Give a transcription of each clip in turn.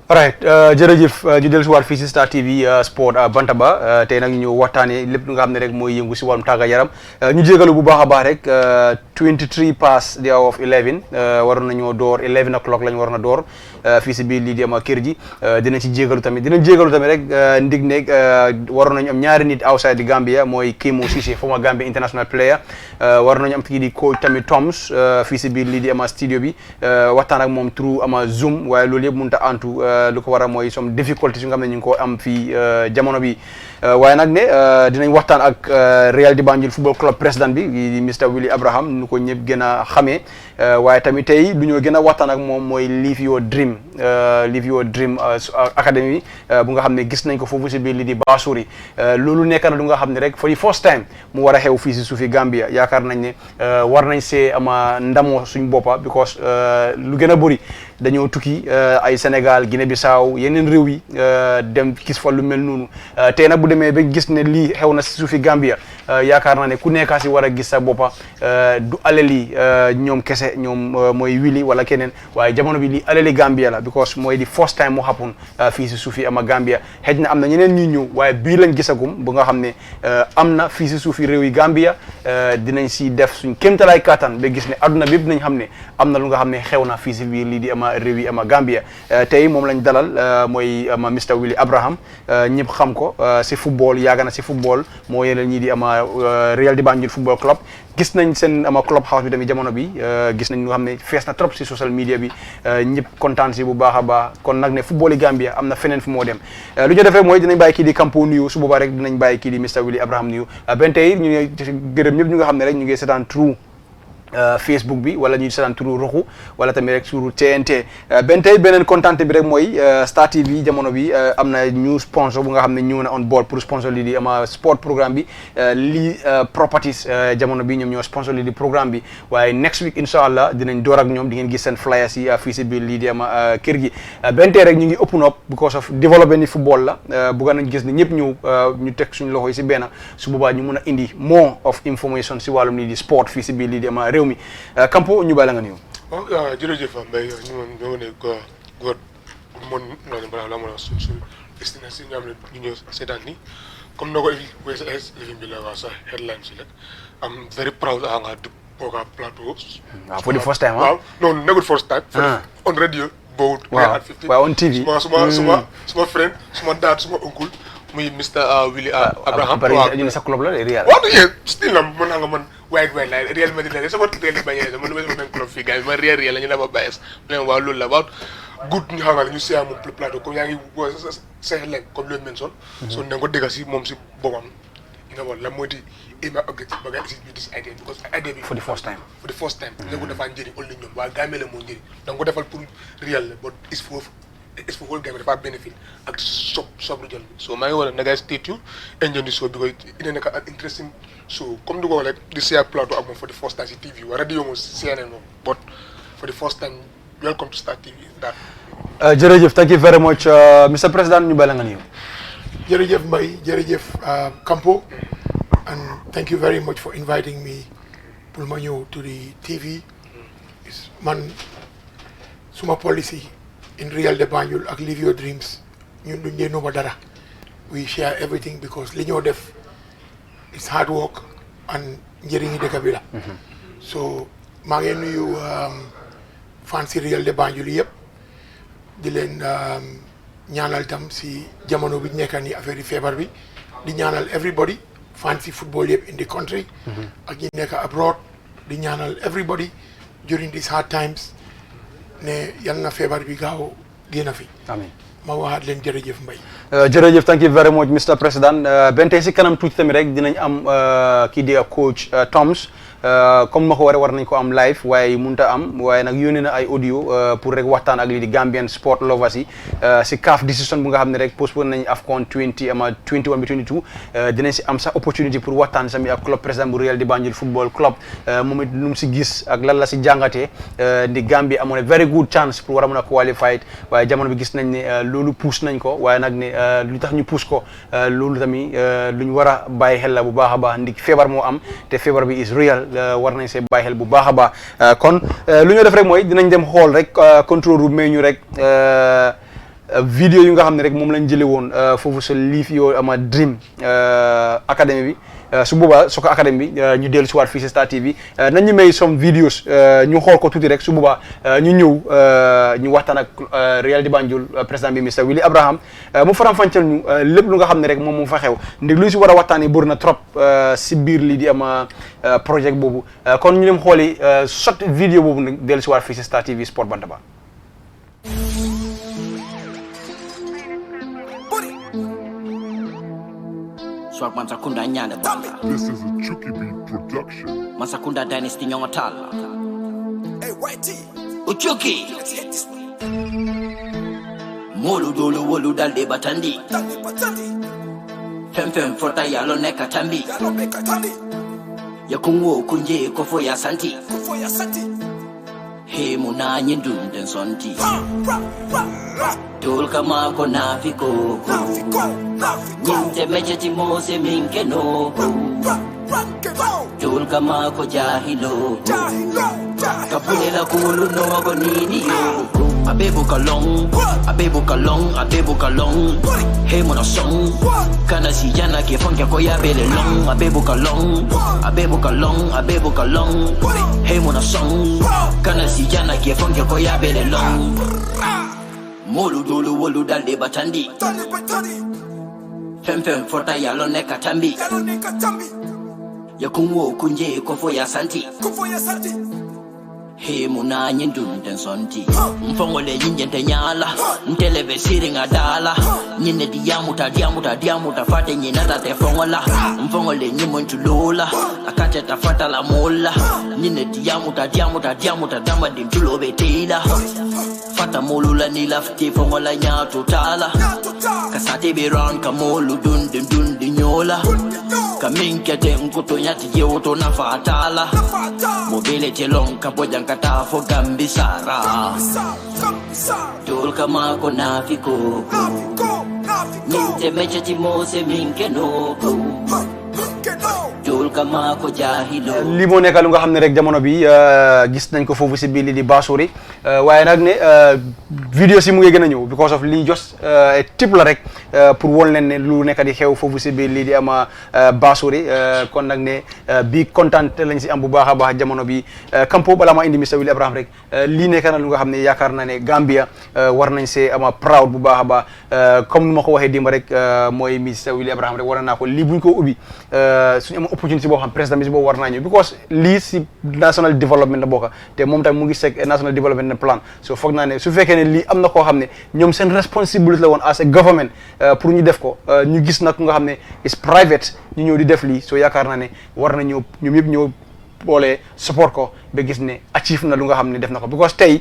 Alright, jërëjëf ñu dellu si waat fii si Star TV Sport Bantaba tey nag ñu waxtaanee lépp lu nga xam ne rek mooy yëngu si wàllum tàggat yaram ñu jégalu bu baax a baax rek 23 past the hour of 11 waroon nañoo door 11 o'clock lañ waroon a door fii si biir lii di ama kër ji dinañ ci jégalu tamit rek ndig ne waroon nañu am ñaari nit outside di Gambia mooy Kémo Cissé former Gambia international player waroon nañu am kii di coach tamit Toms fii si biir lii di ama studio bi waxtaan ak moom through ama Zoom waaye loolu yëpp mënut a antu lu ko waral mooy some difficulties yu nga xam ne ñu ngi ko am fii jamono bi waaye nag ne dinañ waxtaan ak Real di Banjul Football Club président bi di Mr Willie Abraham nu ko ñëpp gën a xamee waaye tamit tey lu ñoo gën a waxtaan ak moom mooy Live Your Dream Academy bu nga xam ne gis nañ ko foofu si biir li di Baasuri loolu nekk na lu nga xam ne rek for the first time mu war a xew fii si suufi Gambia yaakaar nañ ne war nañ see ama ndamoo suñ boppa because lu gën a bëri dañoo tukki ay Sénégal Guinée Bissau yeneen réew yi dem gis fa lu mel noonu tey nag bu demee ba gis ne lii xew na si suufi Gambia yaakaar naa ne ku nekkaa si war a gis sa boppa du alali ñoom kese ñoom mooy Willy wala keneen waaye jamono bi lii alali Gambia la because mooy di first time mu happen fii si suufi ama Gambia xëj na am na ñeneen ñuy ñëw waaye bii lañ gisagum bu nga xam ne am na fii si suufi réew yi Gambia dinañ si def suñ kéemtalaay kattan ba gis ne adduna bi yëpp dinañ xam ne am na lu nga xam ne xew na fii si biir lii di ama réew yi ama Gambia tey moom lañ dalal mooy ama Mr Willie Abraham ñëpp xam ko si football yàgg na si football moo yeneen ñii di ama Real di Banjul Football Club gis nañ seen ama Clubhouse bi tamit jamono bi gis nañ nga xam ne fees na trop si social media bi ñëpp kontaan si bu baax a baax kon nag ne football yi Gambia am na feneen fu moo dem lu ñu defee mooy dinañ bàyyi kii di Campo nuyu su boobaa rek dinañ bàyyi kii di Mr Willie Abraham nuyu benn tey ñu ngi gërëm ñëpp ñu nga xam ne rek ñu ngi seetaan true Facebook bi wala ñuy seetaan turu Roxu wala tamit rek turu TNT benn tey beneen content bi rek mooy Star TV jamono bi am na new sponsor bu nga xam ne ñëw na on board pour sponsor lii di ama sport programme bi lii properties jamono bi ñoom ñoo sponsor lii di programme bi waaye next week incha allah dinañ door ak ñoom di ngeen gis seen flyers yi fii si biir lii di ama kër gi benn tey rek ñu ngi open up because of développé ni football la bugga nañ gis ne ñëpp ñëw ñu teg suñu loxo yi si benn su boobaa ñu mun a indi more of information si wàllum lii di sport fii si biir lii di ama réew mi Campo ñu bàyyi la nga nuyu. waaw jërëjëf Mbaye ñoo ne góor moon noonu balaa la mën a su destination nga xam ne ñu ñëw seetaan ni comme na ko lifin bi la waa sa headline si rek I'm very proud nga di Boga Plateau. waaw for the first time waaw non negut first time on radio bowut waaw on TV suma friend suma dad suma uncle muy Mr Willie Abraham ñu ne sa club la de Real waaw still na mën nga man waaye la Real Madrid la sama Real bañee sama lu ma club fii gars yi ma Real la ñu dama bàyyi leen waaw loolu la waaw good ñu xamal ñu si amul plateau comme yaa ngi sa leen comme loolu mention so na ko dégg si moom si boppam nga wax la moo di ima objectif ba nga execute this idea because idea bi for the first time ne ko dafa njëriñ ol li ñoom waa Gambie la moo njëriñ da nga ko defal pour Real la but is for whole Gambia dafa benefit ak sob lu jël so maa ngi war a na guys stay tuned enjoy the show because ina nekk an interesting show comme du ko wax rek di share plateau ak moom for the first time si TV wa radio moom CNN moom but for the first time welcome to Star TV that jërëjëf thank you very much Mr President ñu bàyyi la nga nuyu. jërëjëf Mbaye jërëjëf Campo and thank you very much for inviting me pour ma ñëw to the TV man suma policy in Real de Banjul ak Live Your Dreams ñun duñ dee noma dara we share everything because li ñoo def it's hard work and njëriñi dëkk bi la so maa ngi nuyu fan si Real de Banjul yëpp di leen ñaanal tam si jamono bi nekka ni affaire yi feebar bi di ñaanal everybody fan si football yëpp in the country ak ñi nekk abroad di ñaanal everybody during these hard times ne yal na feebar bi gaaw génn fi amiin ma waxaat leen jërëjëf Mbaye jërëjëf thank you very much Mr President benn tey si kanam tuuti tamit rek dinañ am kii di coach Toms comme ma ko war nañ ko am live waaye mënut a am waaye nag yónnee na ay audio pour rek waxtaan ak lii di Gambian sport lovers yi si CAF decision bu nga xam ne rek postpone nañ AFCON 21 bi 22 dinañ si am sax opportunity pour waxtaan sami ak club président bu Real di Banjul Football Club moom it lu mu si gis ak lan la si jàngatee di Gambia amoon very good chance pour war a mën a qualified waaye jamono bi gis nañ ne loolu pousse nañ ko waaye nag ne lu tax ñu pousse ko loolu tamit lu ñu war a bàyyi xel la bu baax a baax ndik feebar moo am te feebar bi is real war nañ see bàyyi xel bu baax a baax kon lu ñu def rek mooy dinañ dem xool rek control room may ñu rek vidéo yu nga xam ne rek moom lañ jëlee woon foofu sa liif yoo ama Dream Academy bi su boobaa Soccer Academy bi ñu dellu si waat fii si Star TV nañ ñu may some videos ñu xool ko tuuti rek su boobaa ñu ñëw ñu waxtaan ak Reality Banjul président bi Mr Willie Abraham mu faram-fàcceel ñu lépp lu nga xam ne rek moom mu fa xew ndég lu ñu si war a waxtaanee bëri na trop si biir lii di ama projet boobu kon ñu dem xooli sot vidéo boobu nag dellu si waat fii si Star TV Sport Bantaba. Swag Mansakunda Nyanda Bamba. This is a Chucky Beat production. Mansakunda Dynasty Nyongatala. Hey, Whitey. Uchuki. Let's hit this one. Molu dolu wolu dalde batandi. Tandi patandi. Fem fota yalo neka tambi. Yalo meka tandi. Yakungo kunje kofo ya santi. Kufo ya sati. He muna nyindun den sonti. Ha, ra, ra, ra. Dol kama ko nafiko. Nafiko, nafiko. Nyinte meche timose minke no. Ra, ra, kevo. Dol kama ko jahilo. Jahilo, jahilo. Kapulela kulu no wago nini yo. Abebu kalong, abebu kalong, abebu kalong. Hey mona song, kana si jana ke fonke ko ya bele long. Abebu kalong, abebu kalong, abebu kalong. Hey mona song, kana si jana ke fonke ko ya bele long. Molu dolu wolu dalde batandi. Tandi patandi. Fem fota yalo neka tambi. Yalo neka tambi. Yakunwo kunje kofo ya santi. Kufo ya sati. He muna nyindun den sonti mfongole yinjente nyala mtelebe siri ngadala nyine diamuta fate nyina tate fongola mfongole nyimo ntulula akate tafata la mola nyine diamuta dama dintulo betila fata molula ni lafti fongola nyato tala kasate be round kamolu dun nyola kaminkete nkuto nyati yewoto na fatala mobile telong kapoja nkata fo gambisara dol kama ko nafiko ninte meche timose minke no dol kama ko jahilo li moo nekk lu nga xam ne rek jamono bi gis nañ ko foofu si biir li di Basuri waaye nag ne vidéo si mu ngi gën a ñëw because of lii just tip la rek pour won leen ne lu nekk di xew foofu si biir lii di ama Basuri kon nag ne bi kontaan lañ si am bu baax a baax jamono bi Kampo balaa ma indi Mr Willie Abraham rek lii nekk na lu nga xam ne yaakaar na ne Gambia war nañ see ama proud bu baax a baax comme nu ma ko waxee dimba rek mooy Mr Willie Abraham rek war naa ko lii buñ ko ubbi suñu am opportunité boo xam président bi si boobu war naa ñëw because lii si national development la bokka te moom tamit mu ngi seg national development plan so foog naa ne su fekkee ne lii am na koo xam ne ñoom seen responsibility la woon as a government pour ñu def ko ñu gis nag nga xam ne is private ñu ñëw di def lii so yaakaar naa ne war na ñëw ñoom yëpp ñëw boole support ko ba gis ne achieve na lu nga xam ne def na ko because tey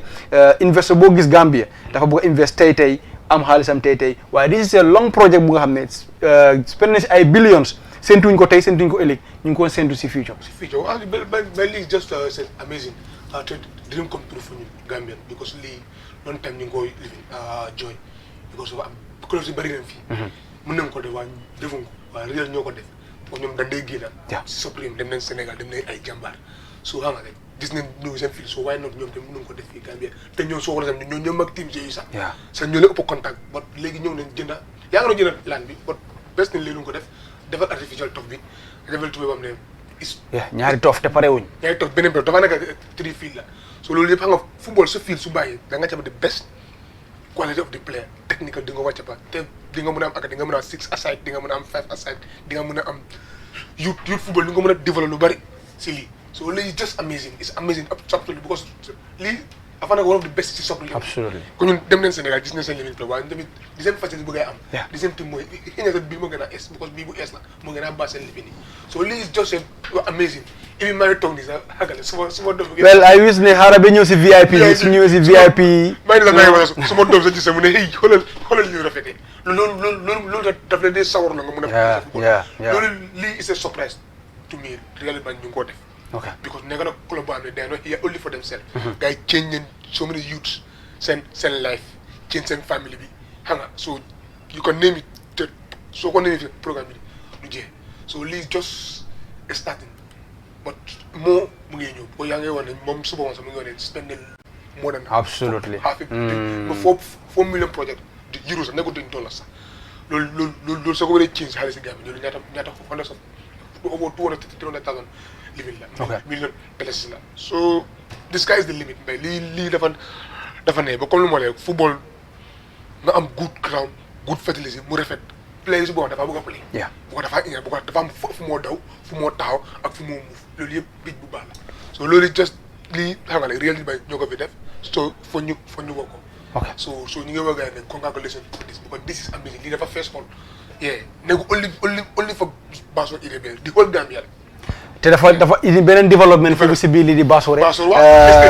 investor boo gis Gambia dafa bëgg a invest tey am xaalisam tey waaye this is a long project bu nga xam ne spend na si ay billions séntuñ ko tey séntuñ ko ëllëg ñu ngi ko séntu si future. si future waaw but lii just c'est amazing te dream come true for ñu Gambian because lii long time ñu ngi koy living joy because am clubs yi bëri nañ fii mën nañ ko def waaye defuñ ko waaye réel ñoo ko def parce que ñoom dañ day génn si Supreme dem nañ Sénégal dem nañ ay jàmbaar so xam nga rek gis nañ ñëw seen fii so waaye nag ñoom tamit mën nañ ko def fii Gambia te ñoom soo ko defee ñoo ñoom ak team yooyu sax sax ñoo leen ëpp contact but léegi ñëw nañ jënda yaa nga doon jënd laan bi but bes nañ léegi ko def defal artificial tof bi defal tubé bam ne ñaari toof te pare wuñ ñaari toof beneen bi dafa nekk 3 field la so loolu yëpp xam nga football sa field su bàyyi da nga ca ba the best quality of the player technical di nga wàcc ba te di nga mën a am ak di nga mën a am 6 aside di nga mën a am 5 aside di nga mën a am youth football di nga mën a développer lu bari si lii so lii just amazing it's amazing absolutely because lii dafa nekk one of the best si soccer absolutely ko ñun dem nañ Sénégal gis nañ seen limite la waaye tamit di seen facilité bu ngay am di seen team mooy xëy bii moo gën a es because bii bu es la moo gën a baax seen lifi nii so lii is just amazing ibi maa ngi toog nii sax xagale suma doom well I wish ne xaaral ba ñëw si VIP su ñëwee si VIP maa ngi la maa ngi wax suma doom sa gis mu ne hey xoolal ñu rafetee loolu daf leen dee sawar la nga mën a loolu lii is a surprise to me réellement ñu ngi koo def okay because nekk na club boo xam ne they are not here only for themselves guys change nañ so many youths seen life change seen family bi xam nga so you can name it te soo ko name it programme bi du jeex so lii just starting but moo mu ngi ñëw ko yaa ngi wax ne moom suba moom sax mu ngi wax ne spend more than absolutely half a ba 4 million project euro sax nekkul $10 sax loolu soo ko waree change xaalis si Gambie loolu ñaata hundreds of over 200,000 living la million dollars la so the sky is the limit mais lii dafa ne ba comme lu ma lee football nga am good ground good fertility mu rafet players boo dafa bëgg a play bu ko dafa am fu moo daw fu moo taxaw ak fu moo muuf loolu yëpp bij bu baax la so loolu just lii xam nga réel di bay ñoo ko fi def so fo ñu woo ko so ñu ngi woo gars yi ne congratulations for this because this is amazing lii dafa fees xool nekku only for Basor Irebe di whole Gambia te dafa indi beneen développement foofu si biir lii di Basore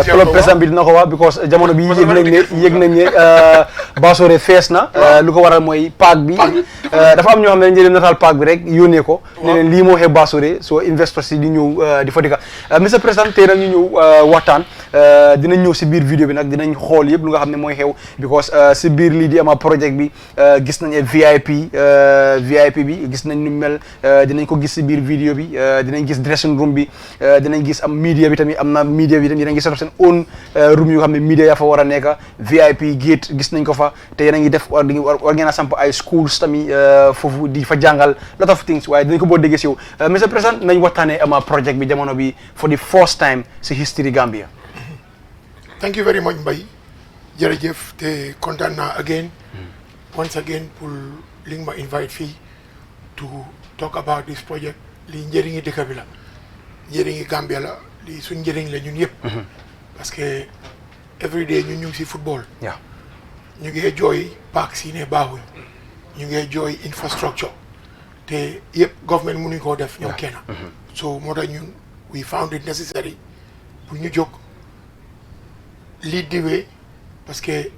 club président bi dina ko wax because jamono bi yëg nañ ne Basore fees na lu ko waral mooy paak bi dafa am ñoo xam ne dañu jël nataal paak bi rek yónnee ko ne leen lii moo xew Basore soo investors yi di ñëw di fa dika monsieur président tey nag ñu ñëw waxtaan dinañ ñëw si biir vidéo bi nag dinañ xool yëpp lu nga xam ne mooy xew because si biir lii di ama project bi gis nañ VIP bi gis nañ nu mel dinañ ko gis si biir vidéo bi dinañ gis dressing room bi dinañ gis am media bi tamit am na media bi tamit dinañ gis seen own room yu xam ne media yaa fa war a nekk VIP gate gis nañ ko fa te yéen a ngi def war ngeen a samp ay schools tamit foofu di fa jàngal lot of things waaye dinañ ko boo déggee si yow monsieur président nañ waxtaanee ama project bi jamono bi for the first time si history Gambia. Thank you very much Mbaye jërëjëf te kontaan naa again once again pour li nga ma invite fii to talk about this project li njëriñi dëkk bi la njëriñi Gambia la li suñ njëriñ la ñun yëpp parce que every day ñun ñu ngi si football ñu ngi jooy park si ne baaxuñ ñu ngi jooy infrastructure te yëpp government mënuñ koo def ñoom kenn so moo tax ñun we found it necessary pour ñu jóg lead the way parce que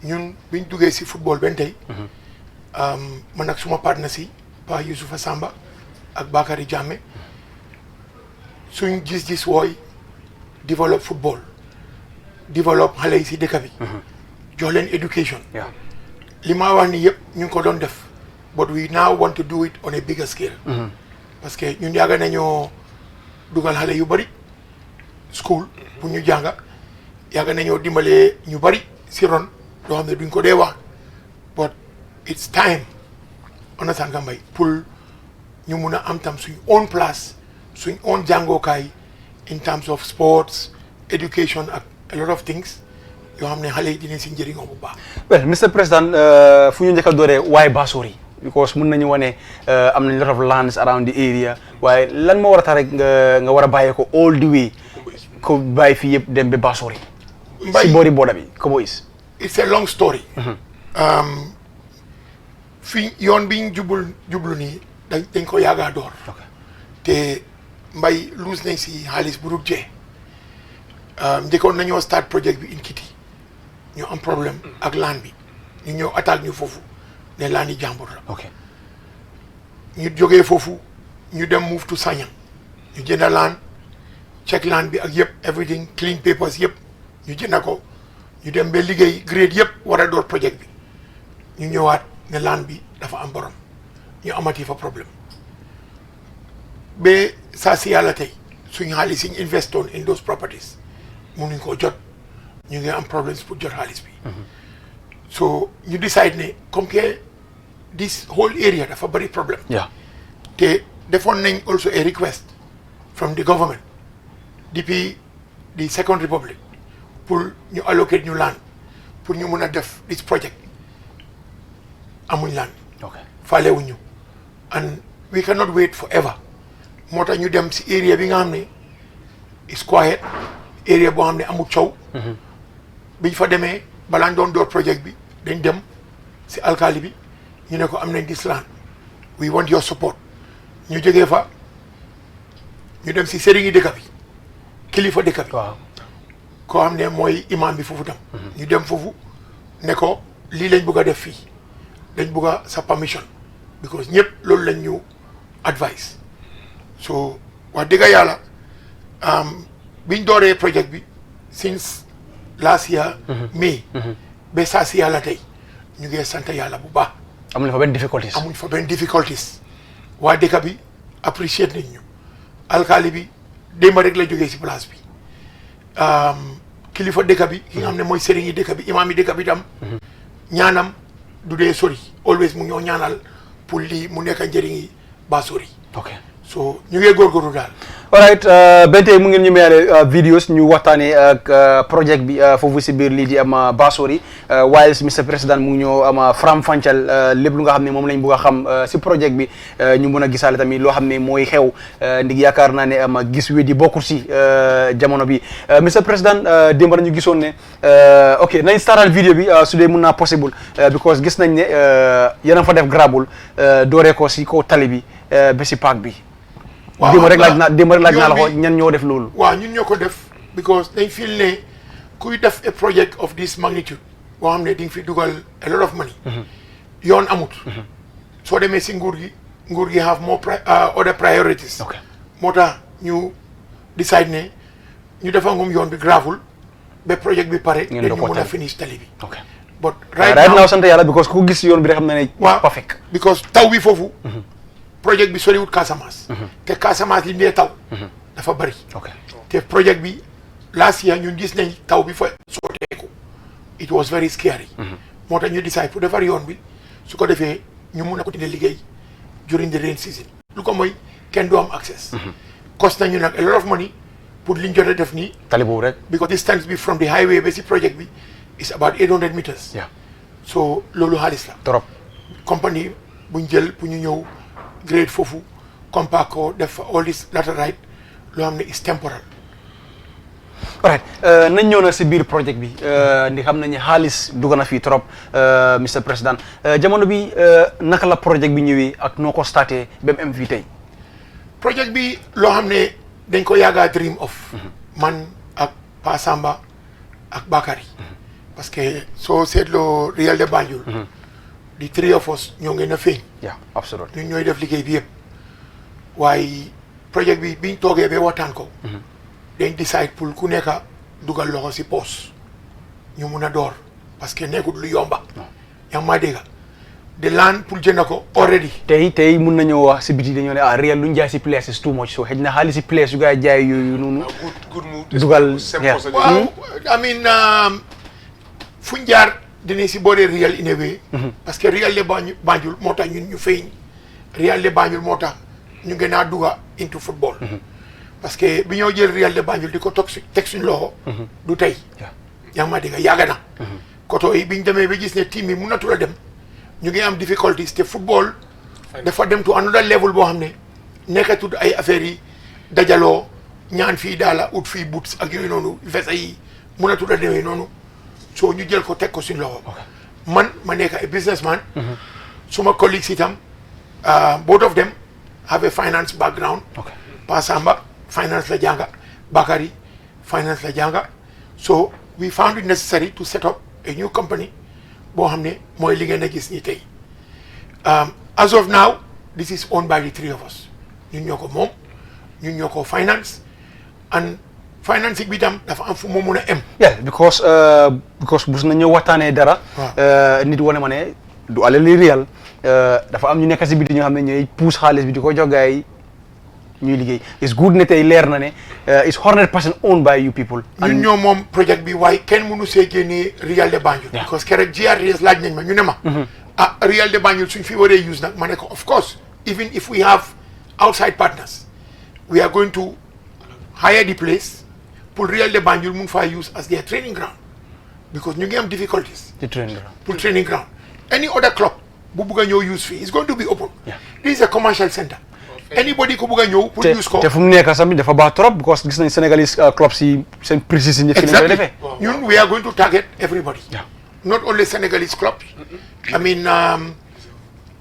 ñun biñ duggee si football benn tey man ak suma partner si Pa Youssoufa Samba ak Bakary Jammeh suñ gis-gis wooy develop football develop xale yi si dëkk bi jox leen education li ma wax ni yëpp ñu ngi ko doon def but we now want to do it on a bigger scale parce que ñun yàgg nañoo dugal xale yu bari school pour ñu jànga yàgg nañoo dimbalee ñu bari si ron loo xam ne duñ ko dee wax but it's time understand nga Mbaye pour ñu mun a am tam suñ own place suñ own jàngookaay in terms of sports education ak a lot of things yoo xam ne xale yi dinañ si njëriñoo bu baax. well Mr President fu ñu njëkk a dooree waaye Basori because mun nañu wane am nañ lot of lands around the area waaye lan moo war a tax rek nga war a bàyyee ko all the way ko bàyyi fii yëpp dem ba Basori. si boori booda bi Kobo is. it's a long story. fii yoon bi ñu jublu nii dañ ko yàggaa door. te Mbaye luus nañ si xaalis bu dul jee njëkkoon nañoo start project bi in Kiti ñu am problème ak laan bi ñu ñëw attaque ñu foofu ne laan yi jàmbur la. ñu jógee foofu ñu dem move to Sanyang ñu jënd laan check laan bi ak yëpp everything clean papers yëpp ñu jënd ko ñu dem ba liggéey grade yëpp war a door project bi ñu ñëwaat ne laan bi dafa am borom ñu amati fa problème ba saa si yàlla tey suñu xaalis yi ñu investoon in those properties mënuñ koo jot ñu ngi am problèmes pour jot xaalis bi. so ñu decide ne comme que this whole area dafa bari problème. te defoon nañ also a request from the government depuis the Second Republic pour ñu allocate ñu land pour ñu mun a def this project amuñ land. faalewuñ ñu and we cannot wait forever moo tax ñu dem si area bi nga xam ne is quiet area boo xam ne amul coow. biñ fa demee balaa ñu doon door project bi dañ dem si alkaali bi ñu ne ko am nañ this land we want your support ñu jógee fa ñu dem si sëriñi dëkk bi kilifa dëkk bi. koo xam ne mooy imam bi foofu tam. ñu dem foofu ne ko lii lañ bëgg a def fii dañ bëgg a sa permission because ñëpp loolu lañ ñu advice so wax dëgg yàlla biñ dooree project bi since last year May ba saa si yàlla tey ñu ngi sant yàlla bu baax. amuñ fa benn difficulties. amuñ fa benn difficulties waa dëkk bi appreciate nañ ñu alkaali bi démb rek la jógee si place bi kilifa dëkk bi ki nga xam ne mooy sëriñ yi dëkk bi imaam yi dëkk bi tam ñaanam du dee sori always mu ñoo ñaanal pour lii mu nekk njëriñi Basori. ok so ñu ngi góorgóorlu daal. alright ben tey mu ngeen ñu mayale videos ñu waxtaanee ak project bi foofu si biir lii di am Basori while Mr Président mu ngi ñoo am faram fàncal lépp lu nga xam ne moom lañ bëgg a xam si project bi ñu mën a gisaale tamit loo xam ne mooy xew ndig yaakaar naa ne am gis wi di bokkul si jamono bi Mr Président démb ñu gisoon ne ok nañ startal vidéo bi su dee mën naa possible because gis nañ ne yéen a fa def grabul dooree ko si kaw tali bi ba si parc bi. waaw démb rek laaj naa la ko ñan ñoo def loolu. waaw ñun ñoo ko def because dañ feel ne kuy def a project of this magnitude boo xam ne di nga fi dugal a lot of money. yoon amut. soo demee si nguur gi have more other priorities. moo tax ñu decide ne ñu defangum yoon bi gravel ba project bi pare. dañu mën a finish tali bi. but right now sant yàlla because ku gis yoon bi rek xam na ne. waaw perfect because taw bi foofu. projet bi soriwut Casamance. te Casamance li mu taw. dafa bari. te projet bi last year ñun gis nañ taw bi fa sooteeku. it was very scary. moo tax ñu decide pour defar yoon bi su ko defee ñu mun a continuer liggéey during the rain season. lu ko mooy kenn du am access. cost nañu nag a lot of money pour liñ jot a def nii. tali boobu rek. because distance bi from the highway ba si project bi is about 800 meters. so loolu xaalis la. trop compagnie buñ jël pour ñu ñëw. grade foofu compact ko def all this laterite loo xam ne is temporal. alright nañ ñëw na si biir projet bi ndi xam nañu xaalis dugg na fii trop Mr Président jamono bi naka la projet bi ñëwee ak noo ko starté ba mu am fii tey. projet bi loo xam ne dañ ko yàgga dream of. man ak Pa Samba ak Bakary. parce que soo seetloo Real de Banjul. the three of us ñoo ngeen a feeñ. absolutely ñun ñooy def liggéey bi yëpp waaye projet bi biñ toogee ba waxtaan ko. dañ decide pour ku nekk dugal loxo si poos ñu mun a door parce que nekkut lu yomba. yaa ngi maa dégg de laan pour jënd ko already. tey mun nañoo wax si biti dañoo ne Real lu ñu jaay si place is too much so xëy na xaalis si place yu gaa jaay yooyu noonu. dugal waaw I mean fuñ jaar. dinañ si booree Real in a way. parce que Real de Banjul moo tax ñun ñu feeñ. Real de Banjul moo tax ñu gën a dugga into football. parce que bi ñoo jël Real de Banjul di ko teg suñ loxo. du tey. yaa ngi ma dégg yàgg na. koto yi biñ demee ba gis ne team yi mënatul a dem ñu ngi am difficulties te football. dafa dem to another level boo xam ne nekkatul ay affaires yi dajaloo ñaan fii daala ut fii boots ak yooyu noonu vesa yi mënatul a demee noonu. so ñu jël ko teg ko suñu loxo man ma nekk ay businessman suma colleagues itam both of them have a finance background Pa Samba finance la jànga Bakary finance la jànga so we found it necessary to set up a new company boo xam ne mooy li ngeen a gis nii tey as of now this is owned by the three of us ñun ñoo ko moom ñun ñoo ko finance and financing bi tam dafa am fu mu mun a em. because bus na ñëw waxtaanee dara. nit wane ma ne du alal li Real dafa am ñu nekk si biti ñoo xam ne ñooy pousse xaalis bi di ko jox gars yi ñuy liggéey it's good ne tey leer na ne it's 100% owned by you people. ñun ñoo moom projet bi waaye kenn mënu see génnee Real de Banjul. because keroog GRDS laaj nañ ma ñu ne ma. Real de Banjul suñ fi waree use nag ma ne ko of course even if we have outside partners we are going to hire the place. pour Real de Banjul mun faa use as their training ground because ñu ngi am difficulties. pour training ground. any other club bu bugg a ñëw use fii is going to be open. this is a commercial center. anybody ku bugg a ñëw pour use ko. te fu mu nekk sax dafa baax trop because gis nañ Senegalese clubs yi seen précis ñëpp. exactly ñun we are going to target everybody. not only Senegalese clubs. I mean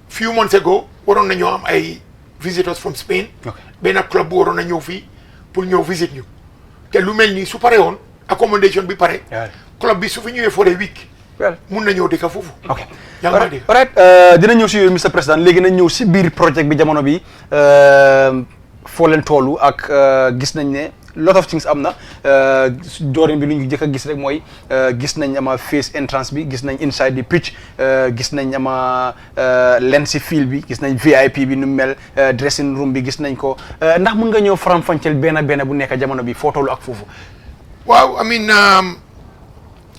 few months ago waroon nañoo am ay visitors from Spain. benn club bu waroon na ñëw fii pour ñëw visit ñu. te lu mel nii su pare woon accommodation bi pare. club bi su fi ñëwee for a week. mun na ñëw dëkk foofu. ok yaa ngi dégg. alright dina ñëw si Mr Président léegi nañ ñëw si biir projet bi jamono bi foo leen toolu ak gis nañ ne lot of things am na doorin bi lu ñu jëkk a gis rek mooy gis nañ ama face entrance bi gis nañ inside the pitch gis nañ ama len si field bi gis nañ VIP bi nu mel dressing room bi gis nañ ko ndax mën nga ñëw faram-fàcceel benn bu nekk jamono bi foo toolu ak foofu. waaw I mean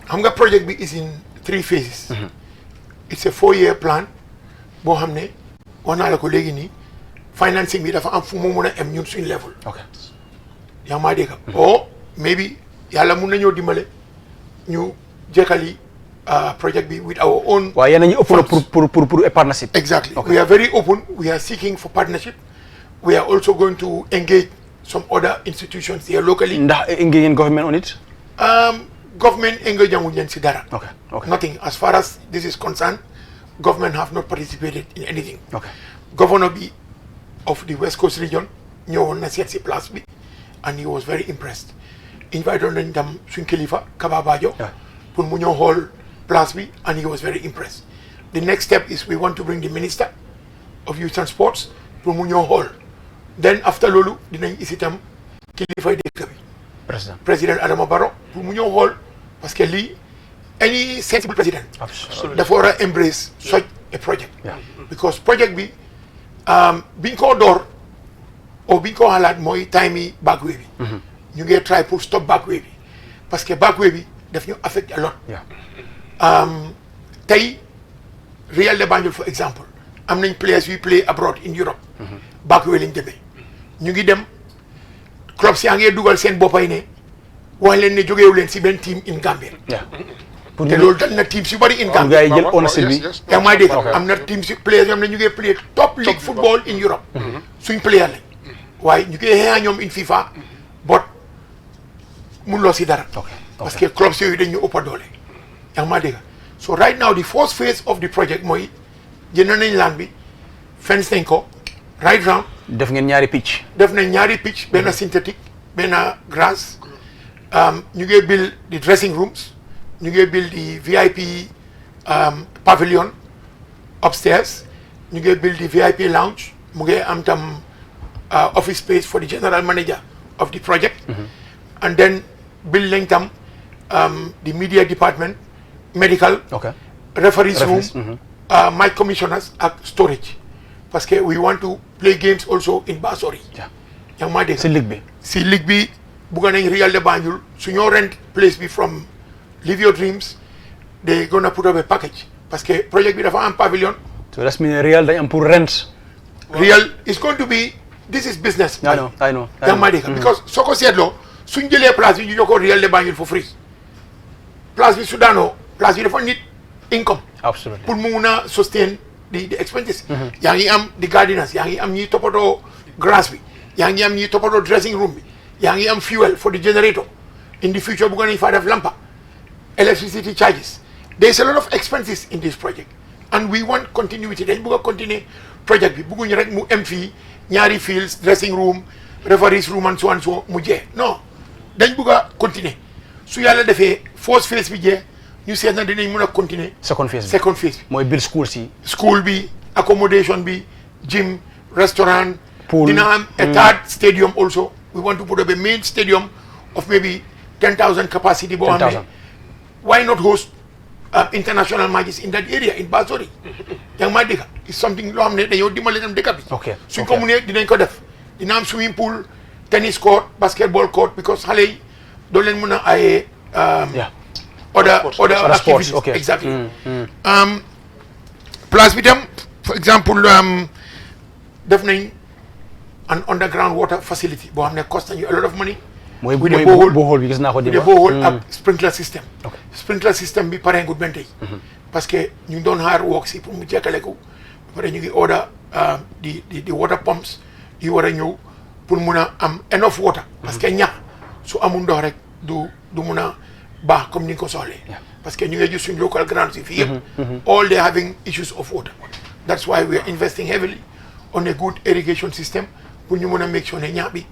xam nga projet bi is in 3 phases. it's a 4-year plan boo xam ne wax naa la ko léegi nii financing bi dafa am fu mu mun a am ñun suñ level. ok yaa maa dégg o maybe yàlla mun nañoo dimbale ñu jekkali project bi with our own. waaw yéen a ñu open pour a partnership. Exactly. Okay. We are very open. We are seeking for partnership. We are also going to engage some other institutions here locally. ndax engage in government on it. Government engage in Sidara. Okay. Okay. Nothing. As far as this is concerned, government have not participated in anything. Okay. Governor B of the West Coast region ñëwoon na seet si place bi and he was very impressed. Invited nañ tam suñ kilifa Kaba Bajo pour mu ñëw xool place bi and he was very impressed. The next step is we want to bring the Minister of Youth and Sports pour mu ñëw xool. Then after loolu dinañ isi tam kilifay dëkk bi. Président Adama Barrow pour mu ñëw xool parce que lii any sensible president dafa war a embrace such a project. Because project bi biñ koo door o biñ koo xalaat mooy time yi backway bi ñu ngi try pour stop backway bi parce que backway bi daf ñu affect a lot. tey Real de Banjul for example am nañ players yu play abroad in Europe backway lañ demee ñu ngi dem clubs yaa ngi dugal seen boppay ne wax leen ne jógeewu leen si benn team in Gambia. te loolu dal na teams yu bëri in Gambia. ngay jël ownership bi. yaa may dégg am na teams players ñoom ne ñu ngi play top league football in Europe. suñ player lañ waaye ñu ngi xeex ñoom in FIFA bot mun loo si dara. parce que clubs yooyu dañ ñu ëpp doole. yaa may dégg so right now the first phase of the project mooy jënd nañ land bi fence nañ ko right round. def ngeen ñaari pitch. def nañ ñaari pitch benn synthétique benn grass ñu ngi build the dressing rooms. ñu ngi build the VIP pavilion upstairs ñu ngi build the VIP lounge mu ngi am tam office space for the general manager of the project and then build nañ tam the media department medical referees room mic commissioners ak storage parce que we want to play games also in Basori. yaa ngi maa dégg si ligue bi bugga nañ Real de Banjul su ñoo rent place bi from Live Your Dreams, they're gonna put up a package. Parce que project bi dafa am pavilion. So that's mean Real dañ am pour rent. Real is going to be, this is business. I know. Because soo ko seetloo suñ jëlee place bi ñu jox ko Real de Banjul for free. Place bi su daanoo place bi dafa nit income. Absolutely. Pour mu mun a sustain the expenses. yaa ngi am the gardeners yaa ngi am ñiy toppatoo grass bi yaa ngi am ñiy toppatoo dressing room bi yaa ngi am fuel for the generator. In the future bëgg nañ faa def lampa. Electricity charges. There's a lot of expenses in this project and we want continuity. Dañ bëgg a continuer project bi bëgguñu rek mu am fii ñaari fields dressing room referees room and so mu jeex non dañ bëgg a continuer su yàlla defee first phase bi jeex ñu seet na dinañ mën a continuer second phase bi mooy biir school bi accommodation bi gym restaurant pool dina am a third stadium also. We want to put up a main stadium of maybe 10,000 capacity boo xam ne why not host international matches in that area in Basori. yaa ngi maa dégg it's something loo xam ne dañoo dimbale dem dëkk bi. suñ ko munee dinañ ko def dina am swimming pool tennis court basketball court because xale yi doo leen mun a ay other activities. Exactly. Place bi tam for example def nañ an underground water facility boo xam ne cost nañu a lot of money. mooy borehole bi gis naa ko di borehole ak sprinkler system. Sprinkler system bi pare ngut bentey parce que ñu ngi doon xaar work si pour mu jekkale ko ba pare ñu ngi order di water pumps yi war a ñëw pour mun a am enough water. parce que ñax su amul ndox rek du mun a baax comme ni nga ko soxlee. parce que ñu ngi gis suñ local grounds yi fii yëpp. all they having issues of water. that's why we are investing heavily on a good irrigation system pour ñu mun a make sure ne ñax bi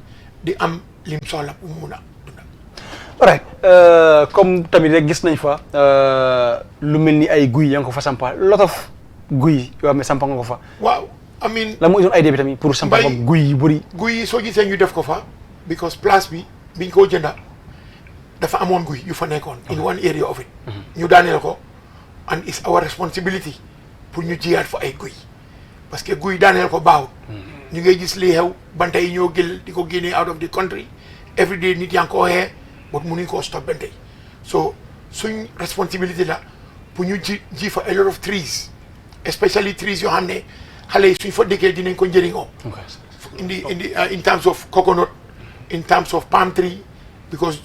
di am lim soxla pour mun a dundal. alright comme tamit rek gis nañ fa lu mel ni ay guy yaa ngi ko fa sampa lot of guy yoo xam ne sampa nga ko fa. waaw I mean la mu doon idée bi tamit pour sampa fa guy yu bëri. guy yi soo gisee ñu def ko fa because place bi biñ ko jënda dafa amoon guy yu fa nekkoon in one area of it. ñu daaneel ko and it's our responsibility pour ñu jiyaat fa ay guy parce que guy daaneel ko baaxul. ñu ngay gis lii xew banta yi ñoo gël di ko génnee out of the country every day nit yaa ngi ko waxee but mënuñ koo stop bantay so suñ responsibility la pour ñu ji fa a lot of trees especially trees yoo xam ne xale yi suñ fa dëkkee dinañ ko njëriñoo in terms of coconut in terms of palm tree because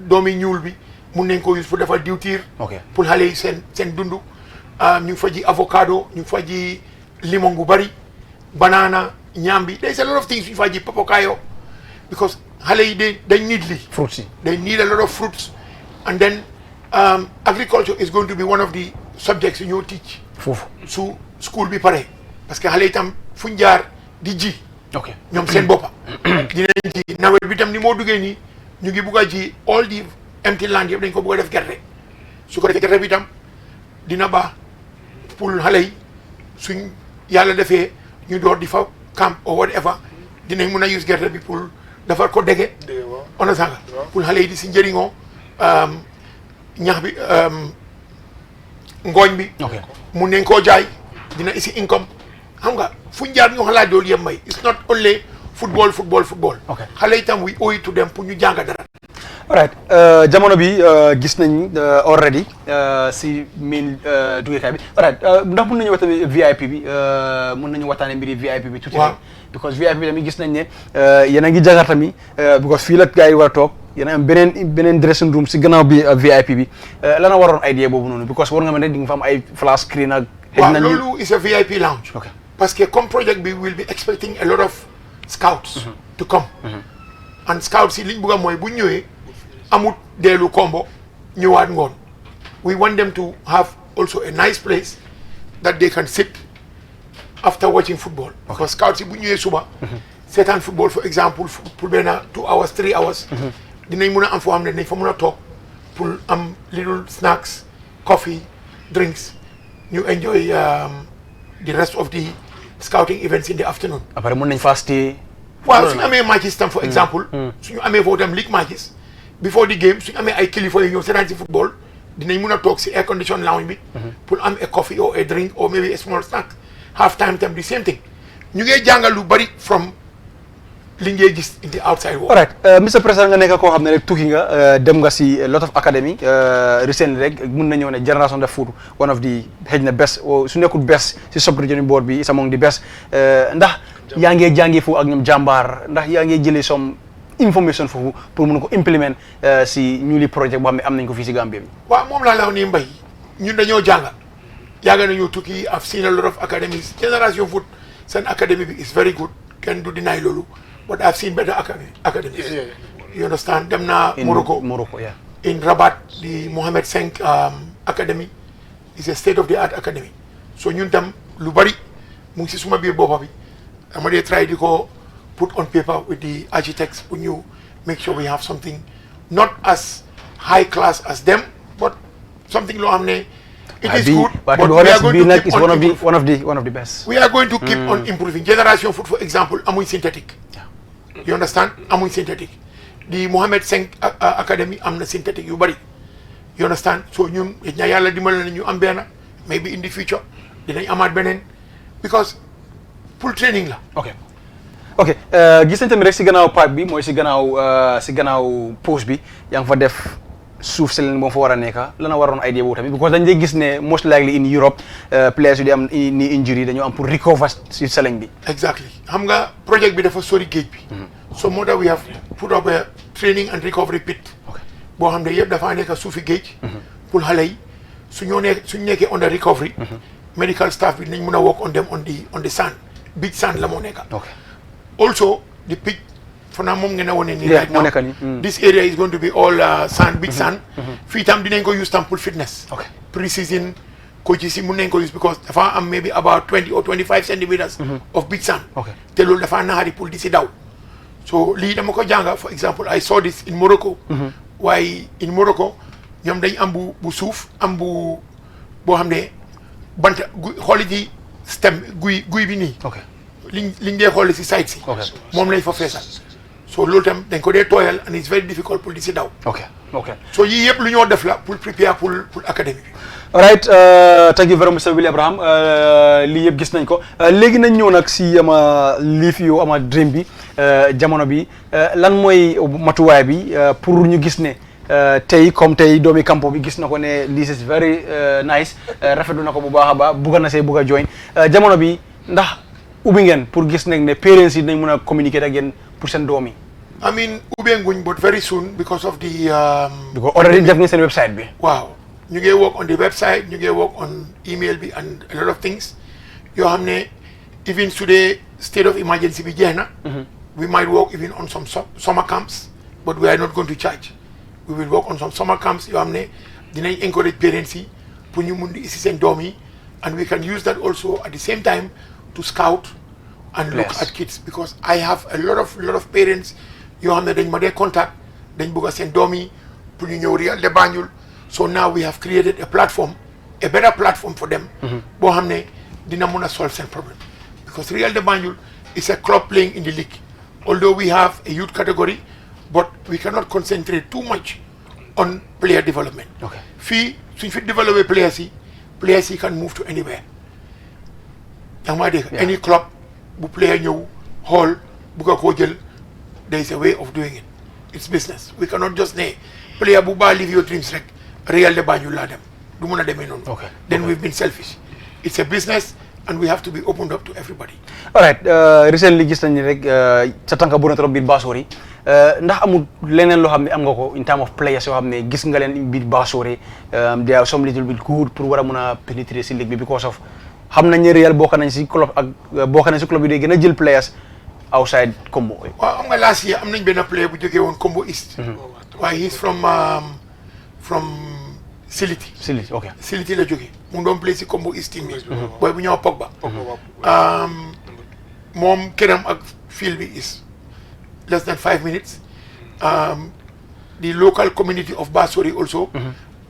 doomi ñuul bi mun nañ ko use pour defar diwtiir pour xale yi seen dundu ñu ngi fa ji avocado ñu ngi fa ji limon bu bari banana ñambi there's a lot of things ñu fa ji papokayo because xale yi they need li fruits yi they need a lot of fruits and then agriculture is going to be one of the subjects you teach foofu su school bi pare parce que xale yi tam fuñ jaar di ji ñoom seen boppa dinañ ji nawet bi tam ni moo duggee nii ñu ngi bugg a ji all the empty land yëpp dañ ko bugg a def gerte su ko defee gerte bi tam dina baax pour xale yi suñ yàlla defee ñu door di fa camp or whatever dinañ mun a use gerte bi pour defar ko dege on a sanga pour xale yi di si njëriñoo ñax bi ngooñ bi mun nañ koo jaay dina isi income xam nga fuñ jaar ñu xalaat loolu yëpp may it's not only football xale itam we owe it to them pour ñu jàng dara alright jamono bi gis nañ already si main duggekaay bi alright ndax mën nañu waxtaane VIP bi mën nañu waxtaane mbiri VIP bi tuuti rek because VIP bi tamit gis nañ ne yéen a ngi jàngat tamit because fii la gars yi war a toog yéen a am beneen dressing room si gannaaw bi VIP bi lana waroon idea boobu noonu because war nga mën ne di nga fa am ay flash screen ak waaw loolu is a VIP lounge parce que comme project bi will be expecting a lot of scouts to come and scouts yi liñ bëgg a mooy bu ñëwee amut deelu combo ñëwaat ngoon we want them to have also a nice place that they can sit after watching football because scouts yi bu ñëwee suba seetaan football for example pour benn 2 hours 3 hours dinañ mun a am foo xam ne dañ fa mun a toog pour am little snacks coffee drinks ñu enjoy the rest of the scouting events in the afternoon après mën nañ faa stay waaw suñu amee matches tam for example suñu amee foofu tam league matches before the game suñu amee ay kilifa yu ñëw seetaan si football dinañ mun a toog si air condition lounge bi pour am a coffee or a drink or maybe a small snack half time tam the same thing ñu ngi jàngal lu bari from li ngay gis in the outside world. alright Mr President nga nekk koo xam ne rek tukki nga dem nga si lot of academy recently rek mun na ñëw ne Generation de Foot one of the xëy na best su nekkul best si sub-region board bi is among the best ndax yaa ngi jàngi foofu ak ñoom jàmbaar ndax yaa ngi jëlee some information foofu pour mun ko implement si ñu li projet boo xam ne am nañ ko fii si Gambia bi. waaw moom laa la wax nii Mbaye ñun dañoo jànga yàgg nañu tukki I've seen a lot of academies Generation Foot seen academy bi is very good kenn du deny loolu but I've seen better academies. You understand dem naa Morocco yeah. In Rabat the Mohammed V academy is a state of the art academy so ñun tam lu bari mu ngi si suma biir boppa bi dama dee try di ko put on paper with the architects pour ñu make sure we have something not as high class as them but something loo xam ne it is good but we are going to keep one of the best. We are going to keep on improving. Generation Foot for example amuñ synthetic. You understand amuñ synthetic. The Mohammed V academy am na synthetic yu bari. You understand so ñun ña yàlla dimbal na ñu am benn maybe in the future dinañ amaat beneen because full training la. ok gis nañ tamit rek si gannaaw park bi mooy si gannaaw post bi yaa ngi fa def suuf si leen moom fa war a nekk lana waroon idea boobu tamit because dañ dee gis ne most likely in Europe players yu di am ni injury dañoo am pour recover si seleñ bi. Exactly xam nga project bi dafa sori géej bi. so moo tax we have put up a training and recovery pit. boo xam ne yëpp dafaa nekk suufi géej. pour xale yi suñu nekkee on the recovery. medical staff bi nañ mun a work on them on the sand beach sand la moo nekk. Also the pitch for now moom ngeen a wane nii right now this area is going to be all sand beach sand. fii tam dinañ ko use tam pour fitness. pre-season coaches yi mun nañ ko use because dafa am maybe about 20 or 25 centimeters of beach sand. te loolu dafa naxari pour di si daw. so lii dama ko jànga for example I saw this in Morocco. waaye in Morocco ñoom dañ am bu suuf am boo xam ne bant xooli ji stem guy bi nii. liñ dee xooli si site si. moom lañ fa feesal. so loolu tam dañ ko dee tooyal and it's very difficult pour di si daw. so yii yëpp lu ñoo def la pour prepare pour académie bi. alright thank you very much Willie Abraham lii yëpp gis nañ ko léegi nañ ñëw nag si ama liif yu ama dream bi jamono bi lan mooy matuwaay bi pour ñu gis ne tey comme tey doomi campo bi gis na ko ne this is very nice rafetlu na ko bu baax a baax bugga na see bugg a join jamono bi ndax ubbi ngeen pour gis nañ ne parents yi dinañ mën a communiquer ak yéen pour seen doom yi. I mean ubbenguñ but very soon because of the because already def ngeen seen website bi. waaw ñu ngi work on the website ñu ngi work on email bi and a lot of things yoo xam ne even today state of emergency bi jeex na. We might work even on some summer camps but we are not going to charge. We will work on some summer camps yoo xam ne dinañ encourage parents yi pour ñu mun di isi seen doom yi and we can use that also at the same time to scout and look at kids because I have a lot of parents yoo xam ne dañ ma dee contact dañ bëgg a seen doom yi pour ñu ñëw Real de Banjul so now we have created a platform a better platform for them boo xam ne dina mun a solve seen problem because Real de Banjul is a club playing in the league although we have a youth category but we cannot concentrate too much on player development. Fii suñ fi développer players yi can move to anywhere. yaa ngi dégg any club bu player ñëw xool bu ko koo jël there is a way of doing it. It's business. We cannot just ne player bu baa live your dreams rek Real de Banjul laa dem du mun a demee noonu. Then we've been selfish. It's a business and we have to be opened up to everybody. All right recently gis nañu rek sa tànka bu na trop biir Basori ndax amul leneen loo xam ne am nga ko in terms of players yoo xam ne gis nga leen biir Basori they are some little bit good pour war a mun a pénétrer si ligue bi because of xam nañ ne Real bokk nañ si club bi day gën a jël players outside Kombo. waaw am nga last year am nañ benn player bu jógee woon Kombo East. waaye he's from Siliti. Siliti la jógee mu doon play si Kombo East team bi. booy bu ñëw Pogba. moom këram ak field bi is less than 5 minutes. The local community of Basori also.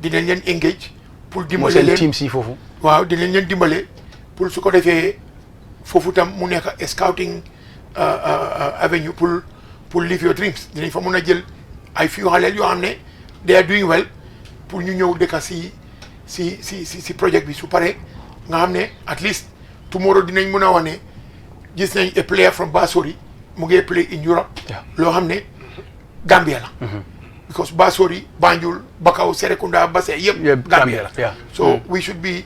dinañ leen engage. pour dimbale leen team si foofu. waaw dinañ leen dimbale pour su ko defee foofu tam mu nekk scouting avenue pour live your dreams dinañ fa mun a jël ay few xaleel yoo xam ne they are doing well pour ñu ñëw dëkka si projet bi su paree nga xam ne at least tomorrow dinañ mun a wax ne gis nañ a player from Basori mu ngi play in Europe. loo xam ne Gambia la. because Basori Banjul Bakaw Serekunda Basse yëpp Gambia la. so we should be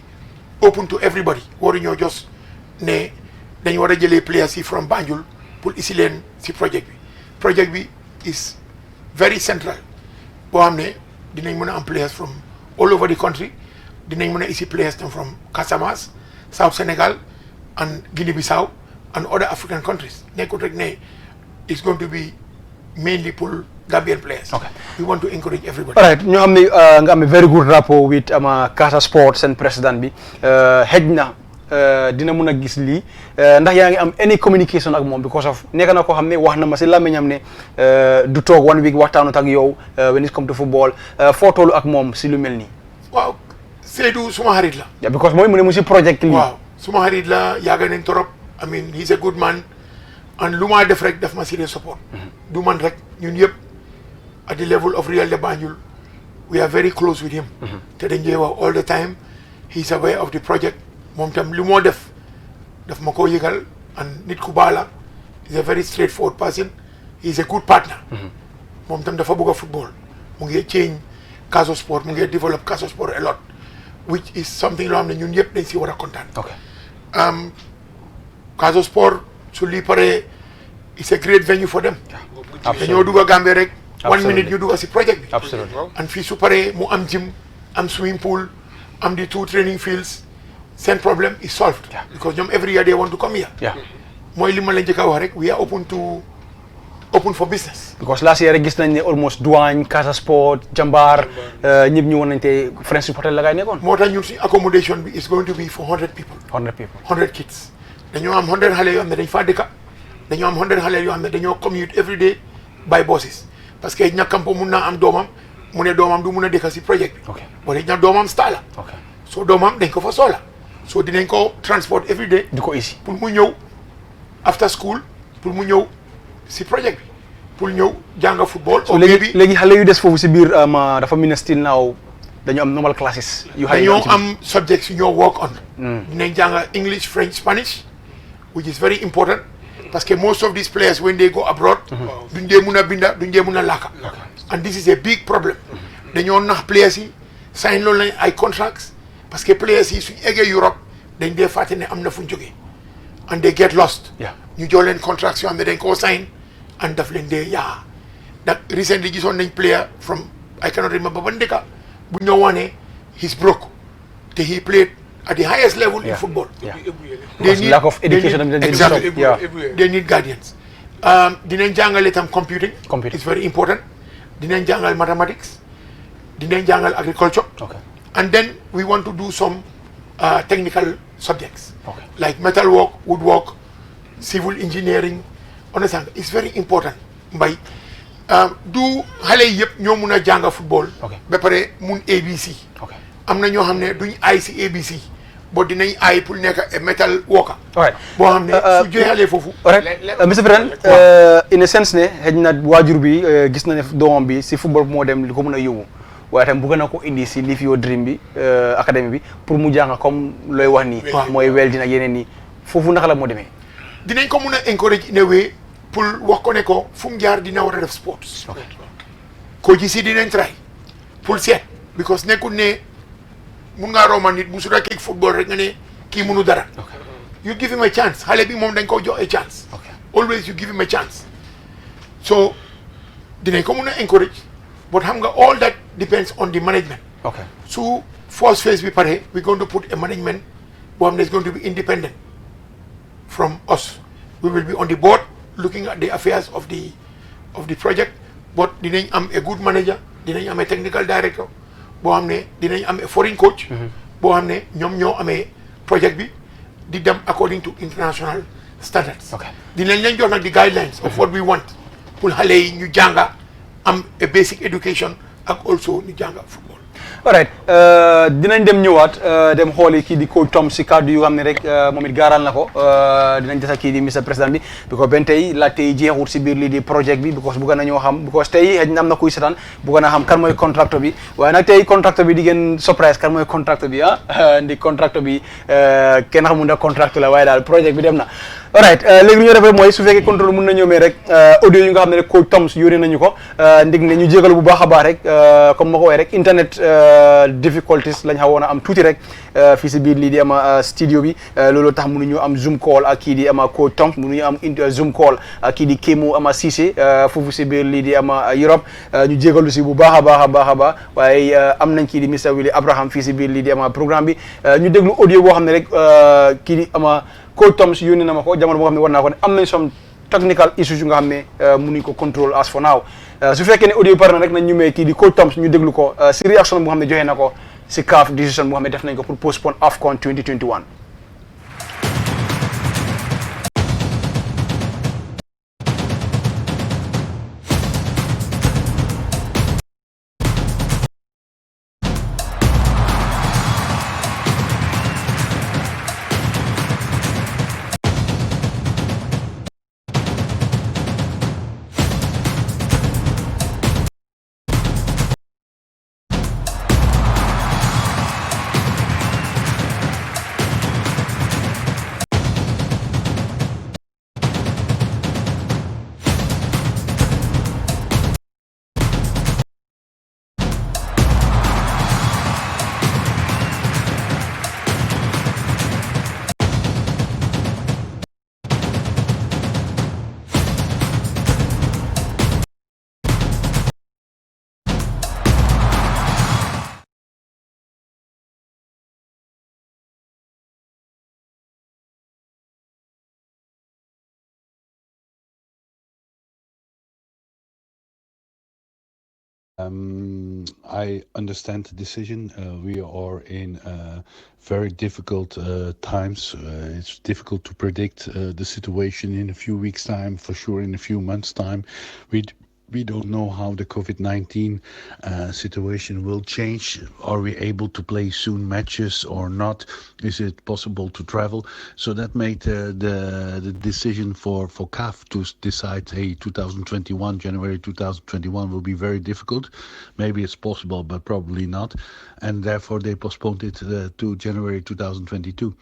open to everybody waruñoo just ne dañ war a jëlee players yi from Banjul pour isi leen si projet bi is very central boo xam ne dinañ mën a am players from all over the country dinañ mën a isi players tam from Casamance South Senegal and Guinea-Bissau and other African countries nekkul rek ne it's going to be mainly pour Gambian players. We want to encourage everybody. All right, ñoo xam ne nga am very good rapport with Casa Sports seen président bi xëj na dina mun a gis lii ndax yaa ngi am any communication ak moom because of nekk na ko xam ne wax na ma si làmmiñam ne du toog 1 week waxtaanut ak yow when it come to football foo toolu ak moom si lu mel nii. waaw Seydou suma xarit la. yeah because mooy mu ne mu si project lii. waaw suma xarit la yàgg nañ torop I mean he's a good man and lu ma def rek daf ma si support. du man rek ñun yëpp at the level of Real de Banjul we are very close with him. te dañ koy wax all the time he's aware of the project. moom tam lu moo def daf ma koo yëgal and nit ku baax la he's a very straightforward person he's a good partner. moom tam dafa bëgg a football mu ngi change Casa Sport mu ngi develop Casa Sport a lot which is something loo xam ne ñun yëpp dañ si war a kontaan. Casa Sport su lii paree it's a great venue for them. dañoo dugg a Gambie rek. 1 minute ñu dugg si project bi. and fii su paree mu am gym am swimming pool am the 2 training fields. seen problem is solved. because ñoom every year they want to come here. mooy li ma leen njëkk a wax rek we are open for business. because last year rek gis nañ ne almost Douane Casa Sport Jambar ñëpp ñu woon nañ te Friendship Hotel la ngay nekkoon. moo tax ñun si accommodation bi is going to be for 100 people. 100 kids. dañoo am 100 xale yoo xam ne dañ faa dëkka dañoo am 100 xale yoo xam ne dañoo commute every day by buses parce que ñàkkampo mun naa am doomam mu ne doomam du mun a dëkka si projet bi. wala ña doomam star la. so doomam dañ ko fa soxla. so dinañ ko transport every day. di ko ici pour mu ñëw after school pour mu ñëw si projet bi pour ñëw jàng football. so léegi xale yu des foofu si biir dafa mel ne still now dañoo am normal classes. yu dañoo am subjects yu ñoo work on. dinañ jàng English French Spanish which is very important parce que most of these players when they go abroad. duñ dee mun a binda duñ dee mun a làkka. and this is a big problem. dañoo nax players yi sign loolu lañ ay contracts parce que players yi suñ eggee Europe dañ dee fàtte ne am na fu ñu jógee and they get lost. ñu jox leen contracts yoo xam ne dañ koo sign and daf leen dee yaa that recently gisoon nañ player from I cannot remember ban dëkka bu ñoo wane he's broke te he played at the highest level in football. They need lack of education. Exactly. They need guardians. Dinañ jàngale tam computing. It's very important. Dinañ jàngal mathematics. Dinañ jàngal agriculture. And then we want to do some technical subjects. Like metalwork, woodwork, civil engineering. Understand? It's very important. Mbay du xale yëpp ñoo mun a jàng football. ba pare mun ABC. am na ñoo xam ne duñ aay si ABC. boo dinañ aay pour nekk metal worker. boo xam ne su jeexalee foofu. Mr President in a sense ne xëy na waajur bi gis na ne doomam bi si football moo dem li ko mën a yóbbu waaye tam bëgg na ko indi si Live Your Dream bi académie bi pour mu jàng comme looy wax nii. mooy welding ak yeneen nii foofu naka la moo demee. dinañ ko mun a encourage in a way pour wax ko ne ko fu mu jaar dina war a def sports. ko ji si dinañ try pour seet because nekkul ne. mun ngaa rooma nit mu su da kick football rek nga ne kii munu dara you give him a chance xale bi moom dañ ko jox a chance always you give him a chance so dinañ ko mun a encourage but xam nga all that depends on the management su first phase bi pare we going to put a management boo xam ne is going to be independent from us we will be on the board looking at the affairs of the project but dinañ am a good manager dinañ am a technical director boo xam ne dinañ am foreign coach. boo xam ne ñoom ñoo amee project bi di dem according to international standards. dinañ leen jox nag di guidelines of what we want pour xale yi ñu jànga am a basic education ak also ñu jànga football. alright dinañ dem ñëwaat dem xooli kii di coach Tom si kàddu yu xam ne rek moom it gaaral na ko dinañ des ak kii di Mr Président bi because benn tey laajte yi jeexul si biir lii di projet bi because bëgg na ñoo xam because tey xëy na am na kuy setaan bëgg na xam kan mooy contracteur bi waaye nag tey contracteur bi di ngeen surprise kan mooy contracteur bi ndi contracteur bi kenn xamul ndax contracteur la waaye daal projet bi dem na alright léegi lu ñu def rek mooy su fekkee contrôle mën na ñëw mais rek audio yi nga xam ne rek coach Tom yónnee nañu ko ndig ne ñu jégalu bu baax a baax rek comme ma ko waxee rek internet difficulties lañ xawoon a am tuuti rek fii si biir lii di ama studio bi loolu tax mënuñu am zoom call ak kii di ama coach Tom mënuñu am zoom call ak kii di Kémo ama Cissé foofu si biir lii di ama Europe ñu jégalu si bu baax a baax a baax a baax waaye am nañ kii di Mr Willy Abraham fii si biir lii di ama programme bi ñu déglu audio boo xam ne rek kii di ama coach Tom yónnee na ma ko jamono boo xam ne war naa ko ne am nañ some technical issues yu nga xam ne mënuñ ko control as for now su fekkee ne audio pare na rek nañ ñu may kii di coach Tom ñu déglu ko si réaction boo xam ne joxe na ko si CAF décision boo xam ne def nañ ko pour postpone AFCON 2021. I understand the decision. We are in very difficult times. It's difficult to predict the situation in a few weeks' time, for sure in a few months' time. We don't know how the COVID-19 situation will change. Are we able to play soon matches or not? Is it possible to travel? So that made the decision for CAF to decide, hey, 2021, January 2021 will be very difficult. Maybe it's possible, but probably not. And therefore they postponed it to January 2022.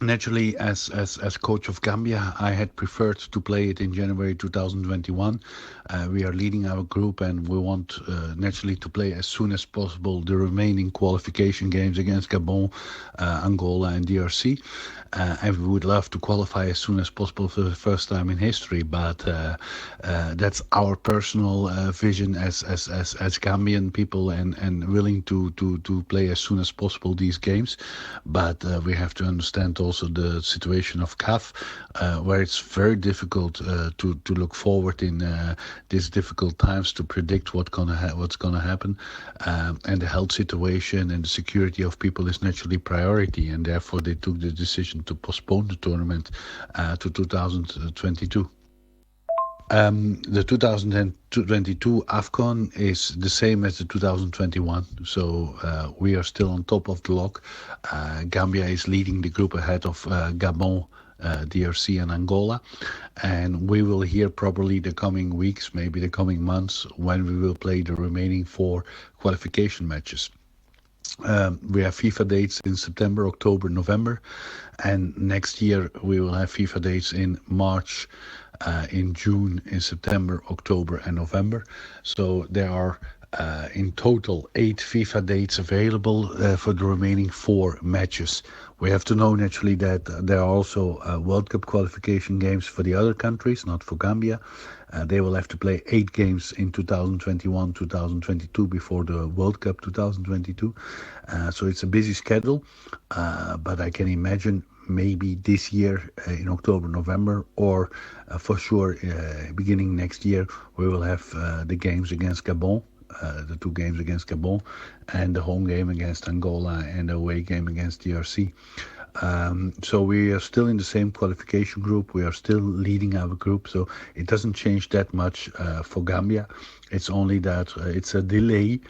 Naturally, as coach of Gambia, I had preferred to play it in January 2021. We are leading our group, and we want naturally to play as soon as possible the remaining qualification games against Gabon, Angola, and DRC. And we would love to qualify as soon as possible for the first time in history. But that's our personal vision as Gambian people, and willing to play as soon as possible these games. But we have to understand also the situation of CAF, where it's very difficult to look forward in these difficult times to predict what's gonna happen, and the health situation and the security of people is naturally priority, and therefore they took the decision to postpone the tournament to 2022. The 2022 AFCON is the same as the 2021, so we are still on top of the log. Gambia is leading the group ahead of Gabon, DRC, and Angola, and we will hear probably the coming weeks, maybe the coming months, when we will play the remaining 4 qualification matches. We have FIFA dates in September, October, November, and next year we will have FIFA dates in March, in June, in September, October, and November. So there are in total 8 FIFA dates available for the remaining 4 matches. We have to know naturally that there are also World Cup qualification games for the other countries, not for Gambia. They will have to play 8 games in 2021, 2022 before the World Cup 2022. So it's a busy schedule, but I can imagine maybe this year in October, November, or for sure beginning next year, we will have the games against Gabon, the 2 games against Gabon, and the home game against Angola and the away game against DRC. So we are still in the same qualification group. We are still leading our group, so it doesn't change that much for Gambia. It's only that it's a delay.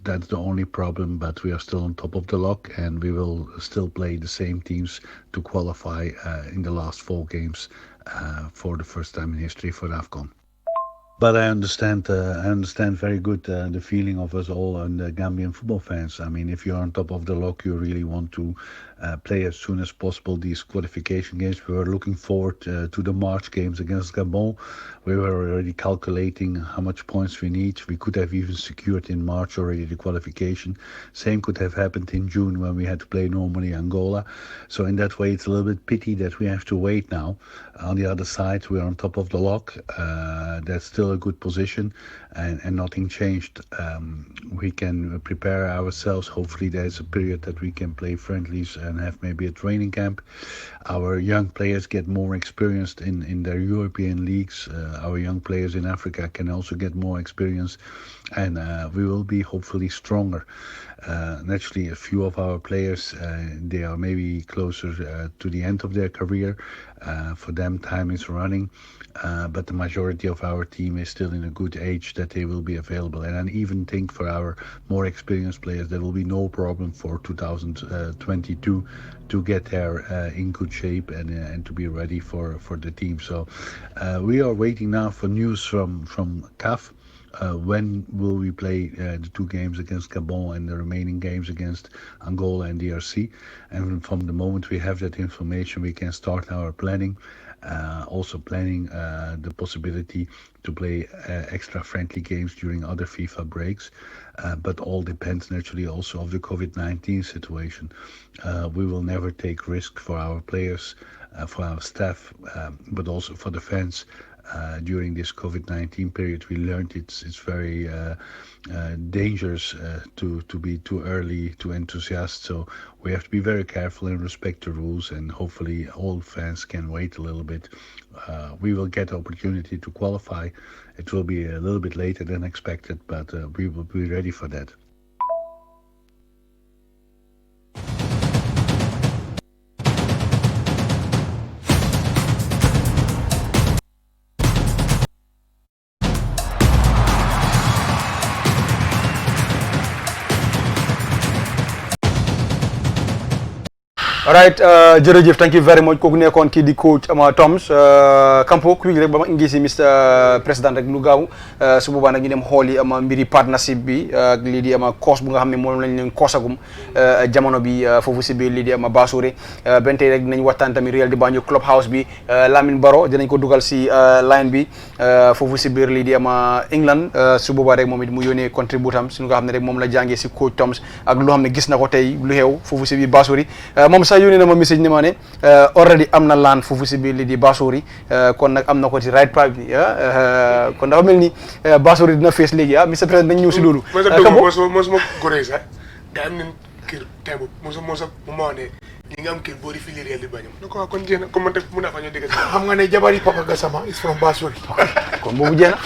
That's the only problem, but we are still on top of the log, and we will still play the same teams to qualify in the last 4 games for the first time in history for the AFCON. But I understand very good the feeling of us all and the Gambian football fans. I mean, if you're on top of the log, you really want to play as soon as possible these qualification games. We were looking forward to the March games against Gabon. We were already calculating how much points we need. We could have even secured in March already the qualification. Same could have happened in June when we had to play normally Angola. So in that way, it's a little bit pity that we have to wait now. On the other side, we're on top of the log. That's still a good position, and nothing changed. We can prepare ourselves. Hopefully there's a period that we can play friendlies and have maybe a training camp. Our young players get more experienced in their European leagues. Our young players in Africa can also get more experience, and we will be hopefully stronger. Naturally, a few of our players, they are maybe closer to the end of their career. For them, time is running, but the majority of our team is still in a good age that they will be available. And I even think for our more experienced players, there will be no problem for 2022 to get there in good shape and to be ready for the team. So we are waiting now for news from CAF. When will we play the 2 games against Gabon and the remaining games against Angola and DRC? And from the moment we have that information, we can start our planning. Also planning the possibility to play extra friendly games during other FIFA breaks, but all depends naturally also of the COVID-19 situation. We will never take risk for our players, for our staff, but also for the fans. During this COVID-19 period, we learned it's very dangerous to be too early, too enthusiastic. So we have to be very careful and respect the rules, and hopefully all fans can wait a little bit. We will get the opportunity to qualify. It will be a little bit later than expected, but we will be ready for that. Alright, jërëjëf, thank you very much. Kooku nekkoon kii di coach Toms Campo ku rek ba ma ngi si Mr Président rek lu gaaw su boobaa nag ñu dem xooli mbiri partnership bi ak lii di course bu nga xam ne moom lañ leen koosagum jamono bi foofu si biir lii di Bassouri benn tey rek dinañ waxtaan tamit Real di Banjul Clubhouse bi Lamine Baro dinañ ko dugal si line bi foofu si biir lii di England su boobaa rek moom it mu yónnee contributam si nga xam ne rek moom la jàngee si coach Toms ak loo xam ne gis na ko tey lu xew foofu si biir Bassouri moom sax yónnee na ma message ne ma ne already am na laan foofu si biir lii di Bassouri kon nag am na ko ci right price bi kon dafa mel ni Bassouri dina fees léegi Mr President dañ ñëw si loolu. moo suma goree sax nga am nañ kër tey boobu moo sa mu ma ne ñi nga am kër boo di fili Real di Banjul ne ko kon jéem a comme man tey mun naa fa ñoo dégg xam nga ne jabari Papa Gassama is from Bassouri. kon boobu jeex na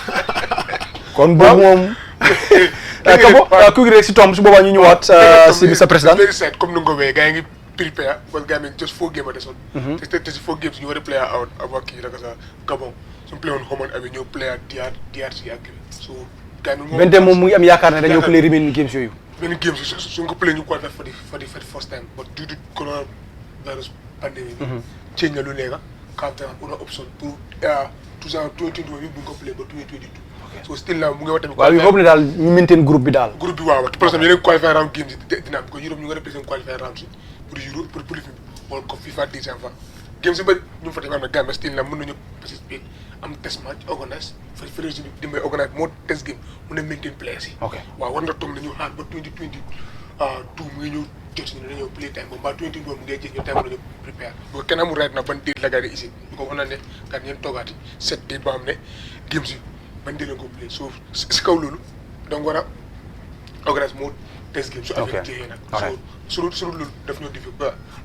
kon boobu moom. Kabo ku rek si Tom su boobaa ñu ñëwaat si Mr President. very sad comme ni nga ko wee gars yi ngi prepare parce que gars yi just 4 games a desoon. te si 4 games ñu war a play out about kii naka sa Gabon suñu play woon xamoon abi ñëw play DRC ak so gars yi bente moom mu ngi am yaakaar ne dañoo play remaining games yooyu. benn games suñ ko play ñu qualifié for the first time but due to coronavirus pandemic change na lu nekk captain am una option pour 2021 bi bu ñu ko play ba 2022 so still now mu ngi wax tamit waaw boobu ne daal ñu maintain groupe bi daal. groupe bi waaw par exemple yeneen qualifier round games yi dina am ko Europe ñu nga represent qualifier round si pour Europe pour World Cup FIFA deuxième fois games yi bëri ñu fa def am na Gambia still now mën nañu participer am test match organise fédération bi dimbay organise moo test game mun a maintain players yi waaw war na toog nañu xaar ba 2022 mu ngi ñëw jot si ñu dañoo play time boobu mbaa 2022 mu ngay jeex ñu time lañu prépare bu ko kenn amul right na ban date la gars yi ici ñu ko wax na ne kat ñeen toogaati set date ba xam ne games yi ban dee leen ko play so si kaw loolu donc war a organise moo test game su affaire jeexee nag so su loolu daf ñoo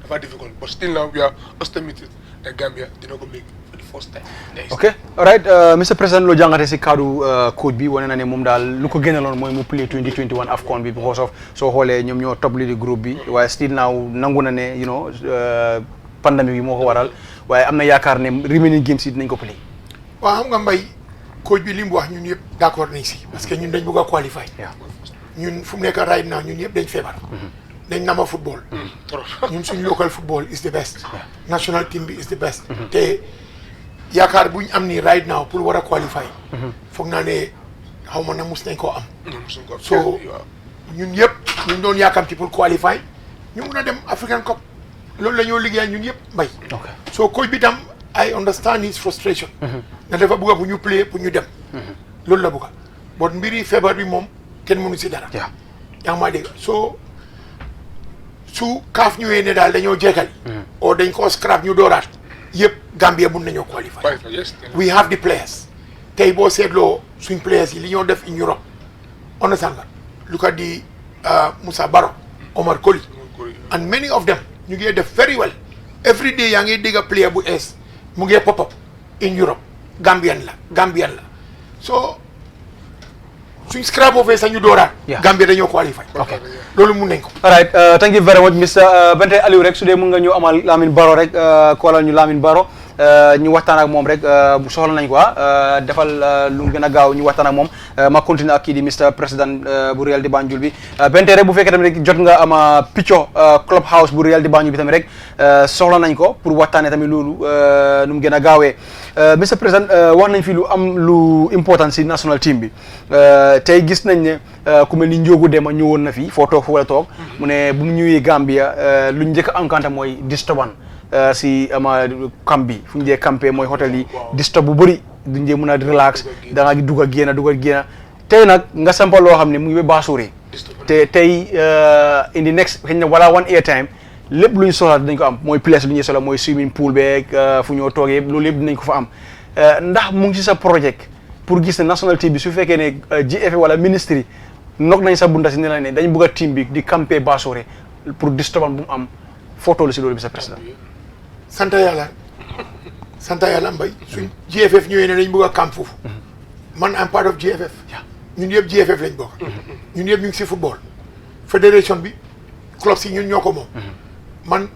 dafa difficult but still now we are estimated that Gambia dina ko make for the first time. ok alright Mr President loo jàngatee si kaddu coach bi wane na ne moom daal lu ko gënaloon mooy mu play 2021 AFCON bi because of soo xoolee ñoom ñoo top li di groupe bi waaye still now nangu na ne you know pandémie bi moo ko waral waaye am na yaakaar ne remaining games yi dinañ ko play. waaw xam nga Mbaye coach bi li mu wax ñun yëpp d'accord nañ si parce que ñun dañ bëgg a qualifier ñun fu mu nekk right now ñun yëpp dañ feebar dañ nama football ñun suñ local football is the best national team bi is the best te yaakaar buñ am ni right now pour war a qualifier foog naa ne xaw ma na mus nañ koo am so ñun yëpp ñu doon yaakamti pour qualifier ñu mun a dem African Cup loolu la ñoo liggéey ñun yëpp Mbaye so coach bi tam I understand his frustration na dafa bëgg pour ñu play pour ñu dem loolu la bëgg bon mbiri feebar bi moom kenn mënu si dara yaa ngi maa dégg so su kaaf ñëwee ne daal dañoo jeexal o dañ ko scrap ñu dooraat yëpp Gambia mun nañoo qualifier we have the players tey boo seetloo suñ players yi li ñoo def in Europe understand nga look at the Moussa Baro Omar Colley and many of them ñu ngi def very well every day yaa ngi dégg player bu ees mu ngi pop up in Europe Gambian la so suñ scrap of sax ñu dooraat Gambia dañoo qualifier loolu mun nañ ko alright thank you very much Mr Bente Aliou rek su dee mun nga ñu amal Lamine Baro rek koolal ñu Lamine Baro ñu waxtaan ak moom rek soxla nañ ko defal lu gën a gaaw ñu waxtaan ak moom ma continuer ak kii di Mr President bu Real di Banjul bi Bente rek bu fekkee tamit rek jot nga ama picco Clubhouse bu Real di Banjul bi tamit rek soxla nañ ko pour waxtaanee tamit loolu nu mu gën a gaawee Mr President wax nañ fi lu am lu important si national team bi tey gis nañ ne ku mel ni Njoogu Dema ñëwoon na fi foo toog foo la toog mu ne bu mu ñëwee Gambia lu njëkk a encountrer mooy disturbance si ama camp bi fu ñu dee campé mooy hôtel yi disturb bu bëri duñ dee mën a relax da nga dugg ak génn tey nag nga sampal loo xam ne mu ngi ba Bassouri te tey in the next xëy na wala one year time lépp lu ñu soxla dinañ ko am mooy place lu ñuy soxla mooy swimming pool beeg fu ñoo toogee loolu yëpp dinañ ko fa am ndax mu ngi si sa projet pour gis ne national team bi su fekkee ne GFA wala ministry nok nañ sa bunta si ne la ne dañ bëgg a team bi di campé Bassouri pour disturbance bu mu am foo toll si loolu bi sa président sant yàlla Mbaye suñ GFF ñëwee ne dañ bëgg a camp foofu man am part of GFF ñun yëpp GFF lañ bokk ñun yëpp ñu ngi si football fédération bi club si ñun ñoo ko moom man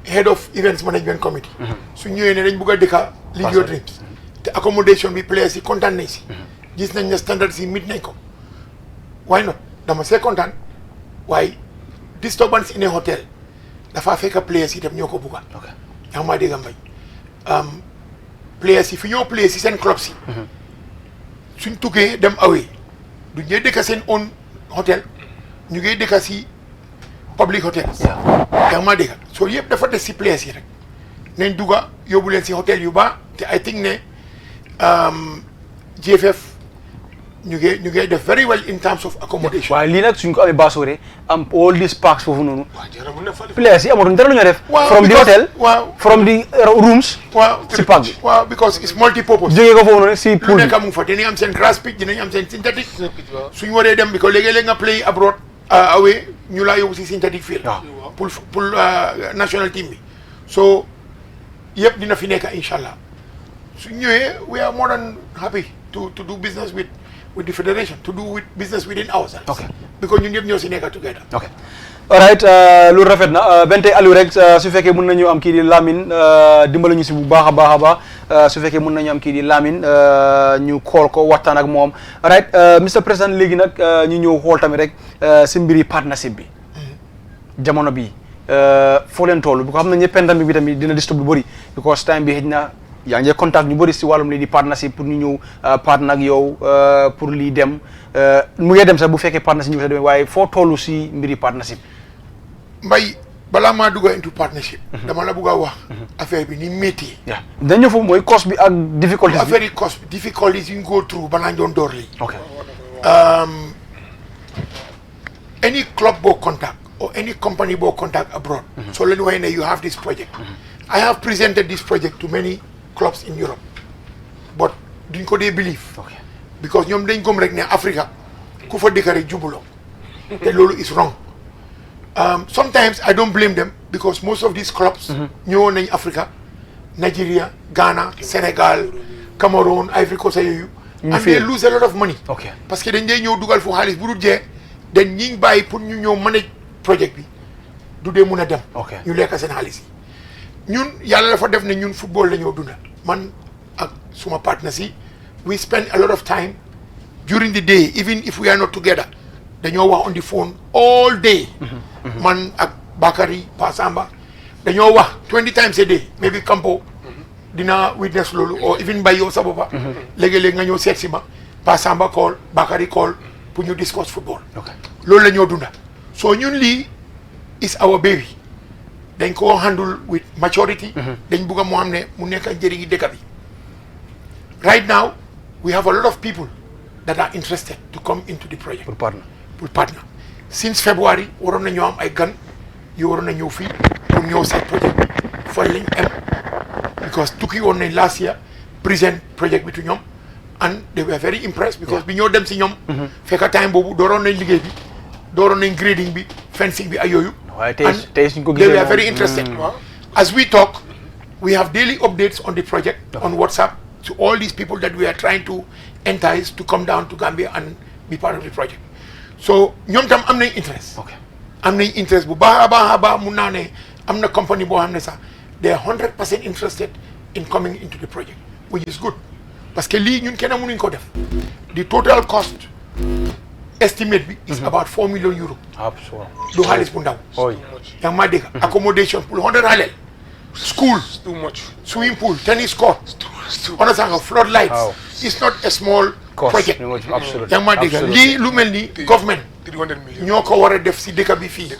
head of events management committee suñ ñëwee ne dañ bëgg a dëkka live your dreams te accommodation bi players yi kontaan nañ si gis nañ ne standard si mit nañ ko why not dama see kontaan waaye disturbance in a hotel dafa fekk players yi tam ñoo ko bugga yaa ma dégg mbay players yi fi ñoo players yi seen club si suñ tukkee dem away du ñee dëkka seen own hotel ñu ngi dëkka si public hotels yaa ma dégg soo yëpp dafa des si players yi rek nañ dugga yóbbu leen si hotel yu baax te I think ne GFF ñu ngi def very well in terms of accommodation. waaye lii nag suñ ko amee Basore am all these parks foofu noonu. players yi amatuñ dara lu ñu def. from the hotel. from the rooms. si park bi. because it's multi purpose. jógee ko foofu noonu si pool bi lu nekk mu fa dinañ am seen grass pitch dinañ am seen synthetic. suñ waree dem bi ko léegi-léegi nga play abroad away ñu laa yóbbu si synthetic field. pour national team bi. so yëpp dina fi nekk incha allah suñ ñëwee we are more than happy to do business with the federation, to do with business within ourselves. Okay. Because ñu ñëpp ñoo si nekk together. Okay. All right, lu rafet na ben tey Aliou rek su fekkee mën nañu am kii di Lamine dimbali ñu si bu baax a baax su fekkee mën nañu am kii di Lamine ñu xool ko waxtaan ak moom. All right, Mr President léegi nag ñu ñëw xool tamit rek si mbiri partnership bi. jamono bi foo leen toll bu ko xam ne ñëpp pandemic bi tamit dina disturb lu bëri because time bi xëj na yaa ngi contact ñu bëri si wàllum lii di partnership pour ñu ñëw partner ak yow pour lii dem mu ngi dem sax bu fekkee partnership ñu ko demee waaye foo toll si mbiri partnership. Mbay balaa maa dugg into partnership. dama la bëgg a wax. affaire bi ni métier. waaw dañ ñëw foofu mooy cost bi ak difficulties bi. affaire yi cost bi difficulties yi ñu go through balaa ñu doon door lii. ok any club boo contact or any company boo contact abroad. so leen waxee ne you have this project. I have presented this project to many clubs in Europe but duñ ko dee believe. because ñoom dañ gëm rek ne Africa ku fa dëkk rek jubuloo te loolu is wrong. Sometimes I don't blame them because most of these clubs ñëwoon nañ Africa, Nigeria, Ghana, Senegal, Cameroon, Ivory Coast yooyu and they lose a lot of money parce que dañ dee ñëw dugal fu xaalis bu dul jee dañ ñi bàyyi pour ñu ñëw manage project bi du dee mun a dem ñu lekk seen xaalis yi ñun yàlla dafa def ne ñun football la ñoo dunda man ak suma partners yi we spend a lot of time during the day even if we are not together dañoo wax on the phone all day man ak Bakary Pa Samba dañoo wax 20 times a day maybe Campo dina witness loolu or even by yow sa boppa léegi-léegi nga ñëw seet si ma Pa Samba call Bakary call pour ñu discuss football loolu la ñoo dunda so ñun lii is our baby dañ ko handle with maturity dañ bugg a moo xam ne mu nekk njëriñi dëkk bi right now we have a lot of people that are interested to come into the project pour partner since February waroon na ñoo am ay gan yu waroon na ñëw fii pour ñëw seet project bi fan lañ am because tukki woon nañ last year present project bi tu ñoom and they were very impressed because bi ñoo dem si ñoom fekka time boobu dooroon nañ liggéey bi dooroon nañ grading bi fencing bi ay yooyu and they were very interested as we talk we have daily updates on the project on WhatsApp to all these people that we are trying to entice to come down to Gambia and be part of the project so ñoom tam am nañ interest am nañ interest bu baax a baax mun naa ne am na company boo xam ne sax they are 100% interested in coming into the project which is good parce que lii ñun kenn mënuñ ko def the total cost estimate bi is about 4 million euros du xaalis bu ndaw yaa ngi maa dégg accommodation pour 100 xaleel school swimming pool tennis court understand nga floodlights it's not a small project yaa ngi maa dégg lii lu mel ni government ñoo ko war a def si dëkk bi fii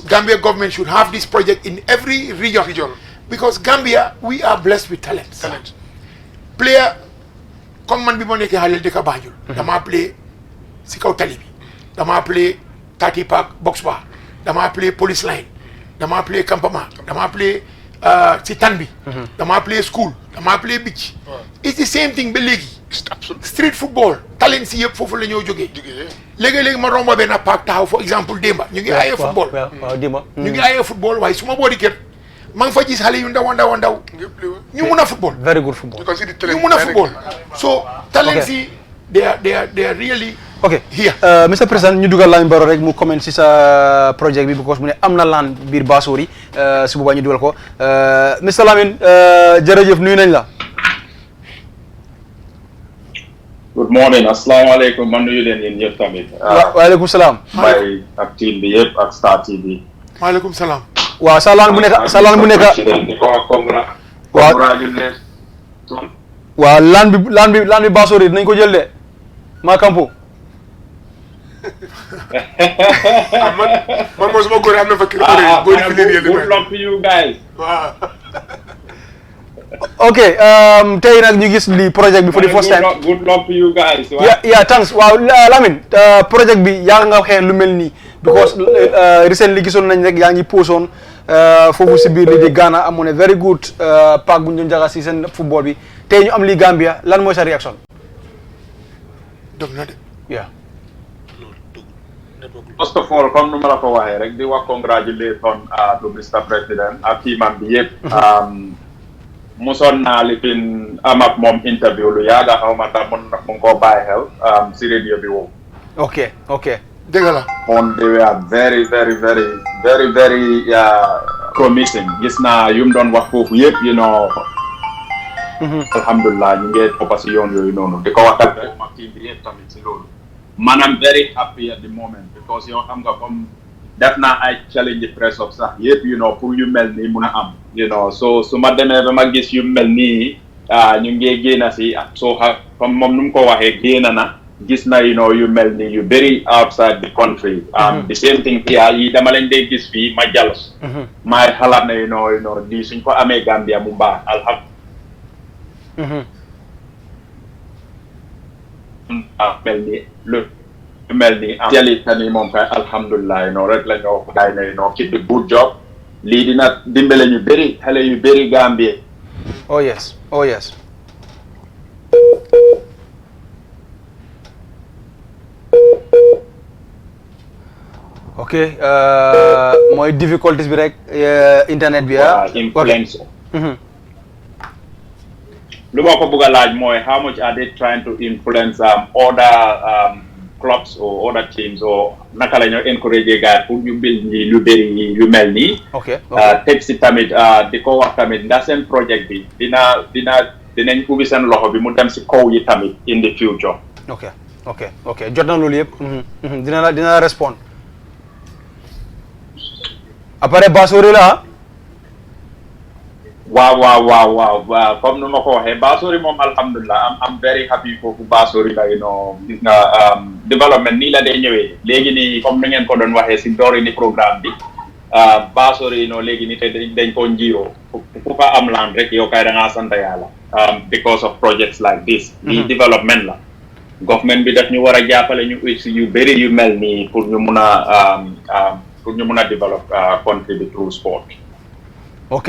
Gambia government should have this project in every region because Gambia we are blessed with talent player comme man bi ma nekkee xaleel dëkk Banjul damaa play si kaw tali bi damaa play 30 park box bar damaa play police line damaa play campement damaa play si tan bi damaa play school damaa play beach it's the same thing ba léegi street football talent si yëpp foofu la ñoo jógee léegi-léegi ma romba benn park taxaw for exemple démba ñu ngi ayee football ñu ngi ayee football waaye su ma boori kër maa ngi fa gis xale yu ndaw ñu mun a football very good football ñu mun a football so talent si they are really here Mr President ñu dugal Lamine Barrow rek mu comment si sa project bi because mu ne am na land biir Basori si boobaa ñu dugal ko Mr Lamine jërëjëf nuyu nañ la good morning asalaamaaleykum man nuyu leen yéen ñëpp tamit waaleykum salaam Mbaye ak team bi yëpp ak Star TV waaleykum salaam waaw sa laan bu nekk waaw laan bi Basori dinañ ko jël de maa kampo man mooy suma góor am na fa kii good luck to you guys. ok tey nag ñu gis li project bi for the first time good luck to you guys. yeah thanks waaw Lamine project bi yaa nga waxee lu mel nii because recently gisoon nañ rek yaa ngi posoon foofu si biir li di Ghana amoon ne very good paak bu ñu doon jaga si seen football bi tey ñu am li Gambia lan mooy sa réaction dog na de yeah First of all, comme nu ma la ko waxee rek di wax congratulation to Mr. President ak teamam bi yëpp. Mosoon naa lifin am ak moom interview lu yaaga xaw ma ndax mun ngi koo bàyyi xel si radio bi woowu. ok dëgg la on they were very promising gis naa yu mu doon wax foofu yëpp you know. Alhamdulillah ñu ngi toppa si yoon yooyu noonu di ko waxal rek ma team bi yëpp tamit si loolu. Man I'm very happy at the moment because yow xam nga comme def naa ay challenge press up sax yëpp you know pour yu mel nii mun a am you know so su ma demee ba ma gis yu mel nii ñu ngi génn si ak soo xam comme moom nu mu ko waxee génn na gis na you know yu mel nii yu very outside the country the same thing here yi dama leen dee gis fii ma jalos maay xalaat na you know di suñ ko amee Gambia mu baax mel ni lu mel ni jali tani moom kay alhamdulilah no rek la ñoo day na no keep a good job lii dina dimbale ñu bëri xale yu bëri Gambie oh yes ok mooy difficulties bi rek internet bi influence lu ma ko bëgg a laaj mooy how much are they trying to influence other clubs or other teams or naka la ñoo encourager gars pour ñu build ñi lu bëri yu mel nii teg si tamit di ko wax tamit ndax seen project bi dinañ ubbi seen loxo bi mu dem si kaw yi tamit in the future ok jot na loolu yëpp dina la respond après Basori la waaw comme nu ma ko waxee Basori moom alhamdulilah I'm very happy foofu Basori la you know gis nga développement nii la day ñëwee léegi nii comme ni ngeen ko doon waxee si doori ni programme bi Basori you know léegi nii te dañ ko njiiroo ku fa am land rek yow kay da ngaa sant yàlla because of projects like this lii development la government bi daf ñu war a jàppale ñu yu bëri yu mel nii pour ñu mun a develop country through sport ok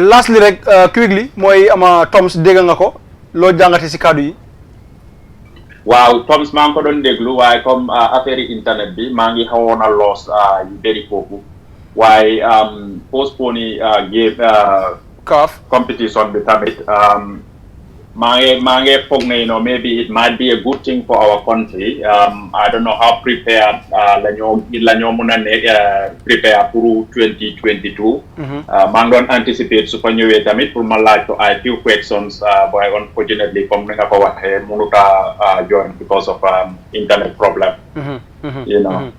lastly rek quickly mooy ama Toms dégg nga ko loo jàngate si kaddu yi waaw Toms maa ngi ko doon déglu waaye comme affaire yi internet bi maa ngi xawoon a loos yu bëri foofu waaye postpone game CAF competition bi tamit maa ngi foog ne you know maybe it might be a good thing for our country I don't know how prepared la ñoo mun a ne prepare pour 2022 maa ngi doon anticipate su fa ñëwee tamit pour ma laaj ko ay few questions but unfortunately comme ni nga ko waxee mënut a join because of internet problem you know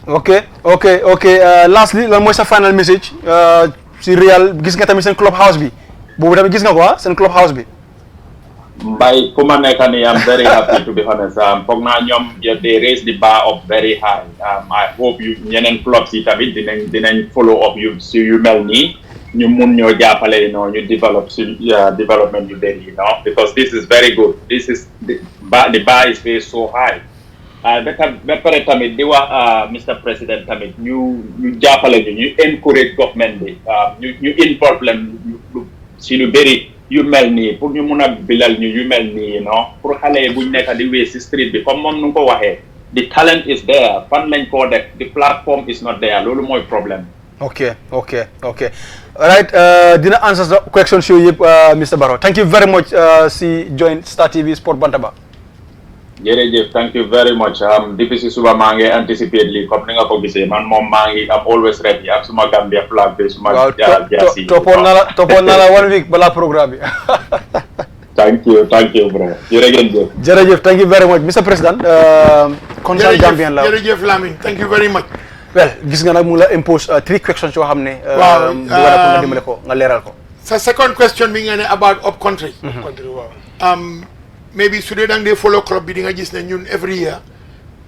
ok lastly lan mooy sa final message si Real gis nga tamit seen Clubhouse bi boobu tamit gis nga ko seen Clubhouse bi By kuma nekk nii I'm very happy to be honest foog naa ñoom they raise the bar up very high I hope ñeneen clubs yi tamit dinañ follow up yu mel nii ñu mun ñoo jàppale you know ñu develop development yu bëri you know because this is very good this is the bar is very so high ba pare tamit di wax Mr. President tamit ñu jàppale ñu encourage government bi ñu involve leen si lu bëri yu mel nii pour ñu mun a bilal ñu yu mel nii non pour xale yi buñ nekk di wéy si street bi comme moom nu ko waxee the talent is there fan lañ koo def the platform is not there loolu mooy problème. ok right dina answer the questions yooyu yëpp Mr. Barrow thank you very much si join Star TV Sport Bantaba. jërëjëf thank you very much depuis si suba maa ngi anticipate lii comme ni nga ko gisee man moom maa ngi am always ready ak suma Gambia flag bi suma jaasi toppoon naa la 1 week balaa programme bi thank you bro jërëjëf thank you very much Mr. President concerned Gambian la jërëjëf Lamine thank you very much well gis nga nag mu la impose 3 questions yoo xam ne waaw bu wara pour nga dimbale ko nga leeral ko sa second question bi nga ne about up country country waaw maybe su dee da nga dee follow club bi di nga gis ne ñun every year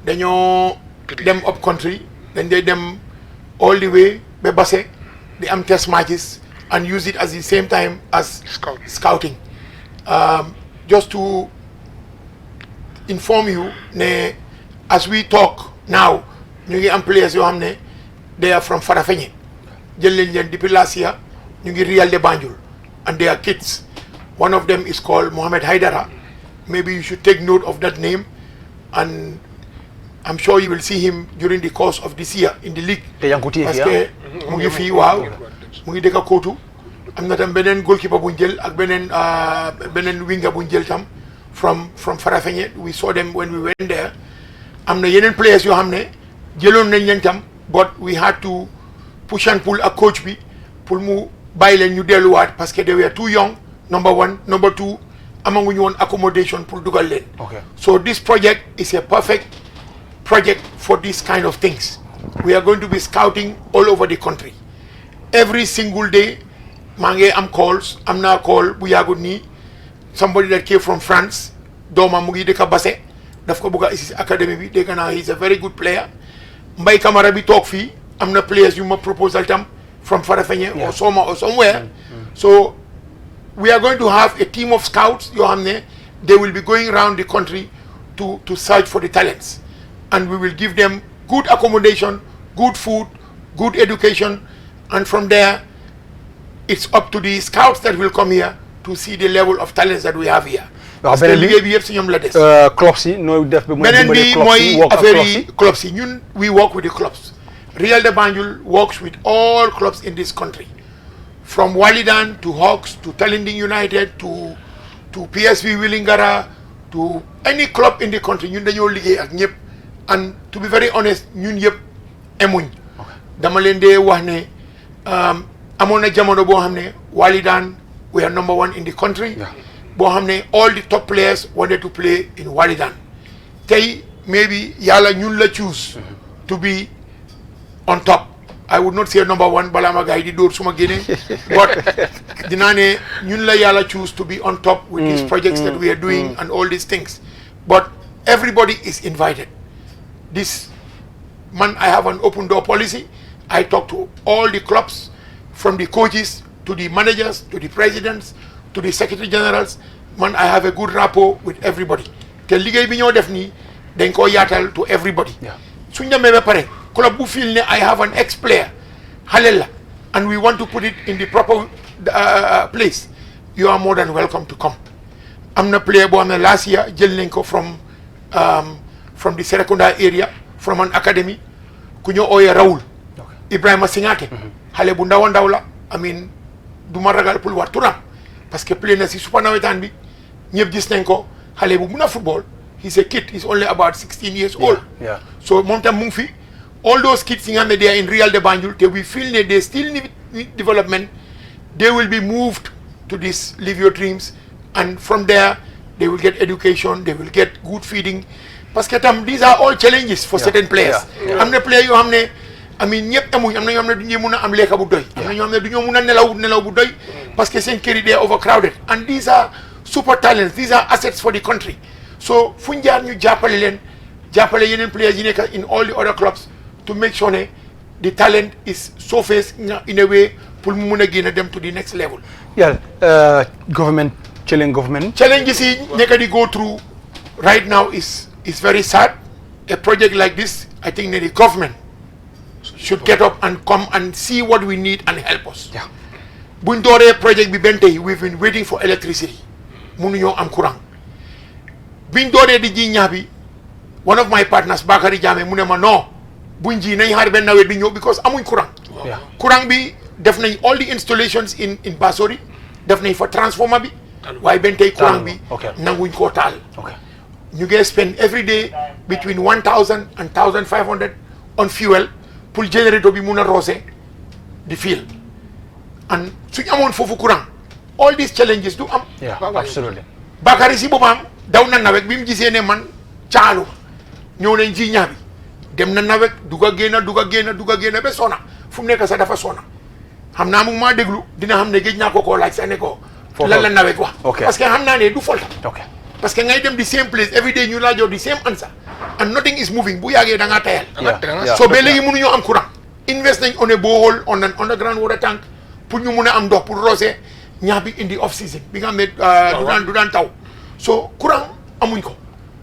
dañoo dem up country dañ dee dem all the way ba Basse di am test matches and use it as the same time as scouting just to inform you ne as we talk now ñu ngi am players yoo xam ne they are from Farafenni jël leen depuis last year ñu ngi Real de Banjul and they are kids. One of them is called Mohamed Haidara. Maybe you should take note of that name, and I'm sure you will see him during the course of this year in the league. Parce que mu ngi fii waaw mu ngi dëkk Kootu am na tam beneen goalkeeper bu ñu jël ak beneen winger bu ñu jël tam from Farafenni. We saw them when we went there. am na yeneen players yoo xam ne jëloon nañ leen tam but we had to push and pull ak coach bi pour mu bàyyi leen ñu delluwaat parce que they were too young, number one. Number two, amaguñu woon accommodation pour dugal leen. So this project is a perfect project for these kind of things. We are going to be scouting all over the country. Every single day, am calls. I'm now call bu yàggut nii somebody that came from France. Doomam mu ngi dëkk Basse daf ko bëgg a isi academy bi dégg naa he's a very good player. Mbay Camara bi toog fii am na players yu ma proposal tam from Farafenni or Soma or somewhere. So we are going to have a team of scouts yoo xam ne they will be going around the country to search for the talents, and we will give them good accommodation, good food, good education, and from there it's up to the scouts that will come here to see the level of talents that we have here. parce que liggéey bi yëpp si ñoom la des. clubs yi nooy def ba beneen bi mooy affaire yi clubs yi ñun we work with the clubs. Real de Banjul works with all clubs in this country, from Walidan to Hawks to Talinding United to PSV Willingara to any club in the country. ñun dañoo liggéey ak ñëpp, and to be very honest ñun yëpp emuñ. dama leen dee wax ne amoon na jamono boo xam ne Walidan we are number one in the country. boo xam ne all the top players wanted to play in Walidan. Tey maybe yàlla ñun la choose to be on top. I would not say number one balaa ma gaay di dóor suma génne, but dinaa ne ñun la yàlla choose to be on top with these projects that we are doing and all these things. But everybody is invited. This man, I have an open door policy. I talk to all the clubs, from the coaches to the managers to the presidents to the secretary generals. Man, I have a good rapport with everybody. Te liggéey bi ñoo def nii dañ ko yaatal to everybody. suñ demee ba pare club bu feel ne I have an ex-player xale la and we want to put it in the proper place, you are more than welcome to come. am na player boo xam ne last year jël nañ ko from the Serekunda area, from an academy ku ñoo ooyee Raoul Ibrahima Singate. xale bu ndaw a ndaw la, I mean du ma ragal pour wax turam parce que play na si super nawetaan bi ñëpp gis nañ ko, xale bu mun a football. He's a kid, he's only about 16 years old. So moom tam mu ngi fi. All those kids yi nga xam ne they are in Real de Banjul te we feel ne they still need development, they will be moved to this Live Your Dreams, and from there they will get education, they will get good feeding. Parce que tam these are all challenges for certain players. am na player yoo xam ne I mean ñëpp amuñ, am na ñoo xam ne du ñu mun a am lekka bu doy, am na ñoo xam ne du ñu mun a nelaw bu doy parce que seen kër yi they are overcrowded, and these are super talents, these are assets for the country. So fuñ jaar ñu jàppale leen, jàppale yeneen players yi nekk in all the other clubs to make sure ne the talent is surfaced in a way pour mu mun a génn dem to the next level. Challenges yi nekk di go through right now is very sad. A project like this, I think that the government should get up and come and see what we need and help us. buñ dooree project bi benn tey we've been waiting for electricity, mënuñoo am courant. biñ dooree di ji ñax bi, one of my partners Bakary Jammeh mu ne ma non buñ ji nañ xaar benn nawet bi ñëw because amuñ courant. courant bi def nañ all the installations in Basori, def nañ fa transformer bi, waaye benn tey courant bi nanguñ koo taal. ñu ngi spend every day between 1,000 and 1,500 on fuel pour générateur bi mun a roose di fiil, and suñ amoon foofu courant all these challenges du am. Absolutely. Bakary si boppam daw na nawet bi mu gisee ne man caalu ñëw nañ ji ñax bi dem na nawet duga génna ba sona fu mu nekk sax dafa sona xam naa mu maa déglu dina xam ne géej naa ko koo laaj sax ne ko lan la nawet wax parce que xam naa ne du folta parce que ngay dem di same place every day ñu laajoo di same answer and nothing is moving bu yàggee da ngaa tayal so ba léegi mënuñoo am courant invest nañ on a borehole on an underground water tank pour ñu mun a am ndox pour roose ñax bi indi off season bi nga xam ne du daan taw so courant amuñ ko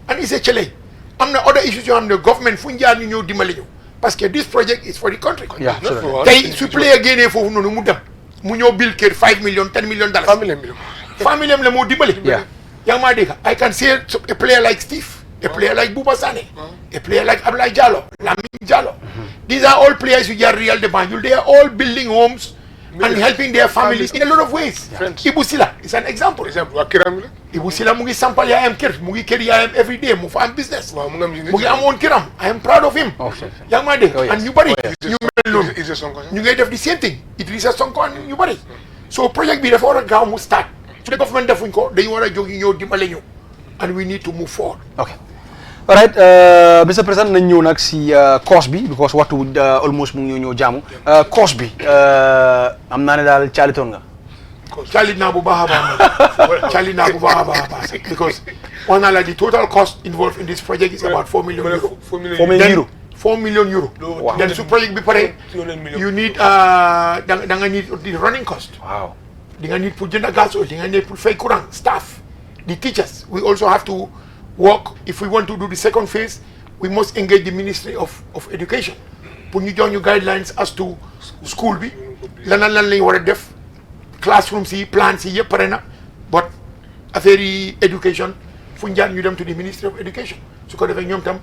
and it's a challenge am na other issues yoo xam ne government fu ñu jaar ñu ñëw dimbali ñu parce que this project is for the country tey su player génnee foofu noonu mu dem mu ñëw bill kër 5 million 10 million dollars famille am la moo dimbali yaa ngi maa dégg I can say a player like Steve a player like Buba Sane a player like Ablaye Diallo Lamine Diallo these are all players who are real de Banjul they are all building homes and helping their families in a lot of ways. Ibu Sila is an example. Ibu Sila mu ngi sampal yaayam kër mu ngi kër yaayam every day mu fa am business. mu ngi am woon këram I am proud of him. yaa ngi maa dégg and ñu bëri ñu mel noonu ñu ngay def the same thing Idrissa Sonko and ñu bëri so project bi dafa war a gaaw mu start su dee government defuñ ko dañu war a jóg ñu ñëw dimbale ñu and we need to move forward. All right, Mr. President, nañ ñëw nag si course bi because waxtu almost mu ngi ñëw jaamu course bi am naa ne daal caalitoon nga. caalit naa bu baax a baax because wax naa la the total cost involved in this project is about 4 million euro. 4 million euro. Then su project bi pare you need da nga need the running cost. Wow. Di nga need pour jënd gaz oil di nga need pour fay courant staff the teachers we also have to work if we want to do the second phase we must engage the Ministry of Education pour ñu jox ñu guidelines as to school bi lan lañ war a def classrooms yi plans yi yëpp pare na but affaire yi education fu ñu jaar ñu dem to the Ministry of Education su ko defee ñoom tam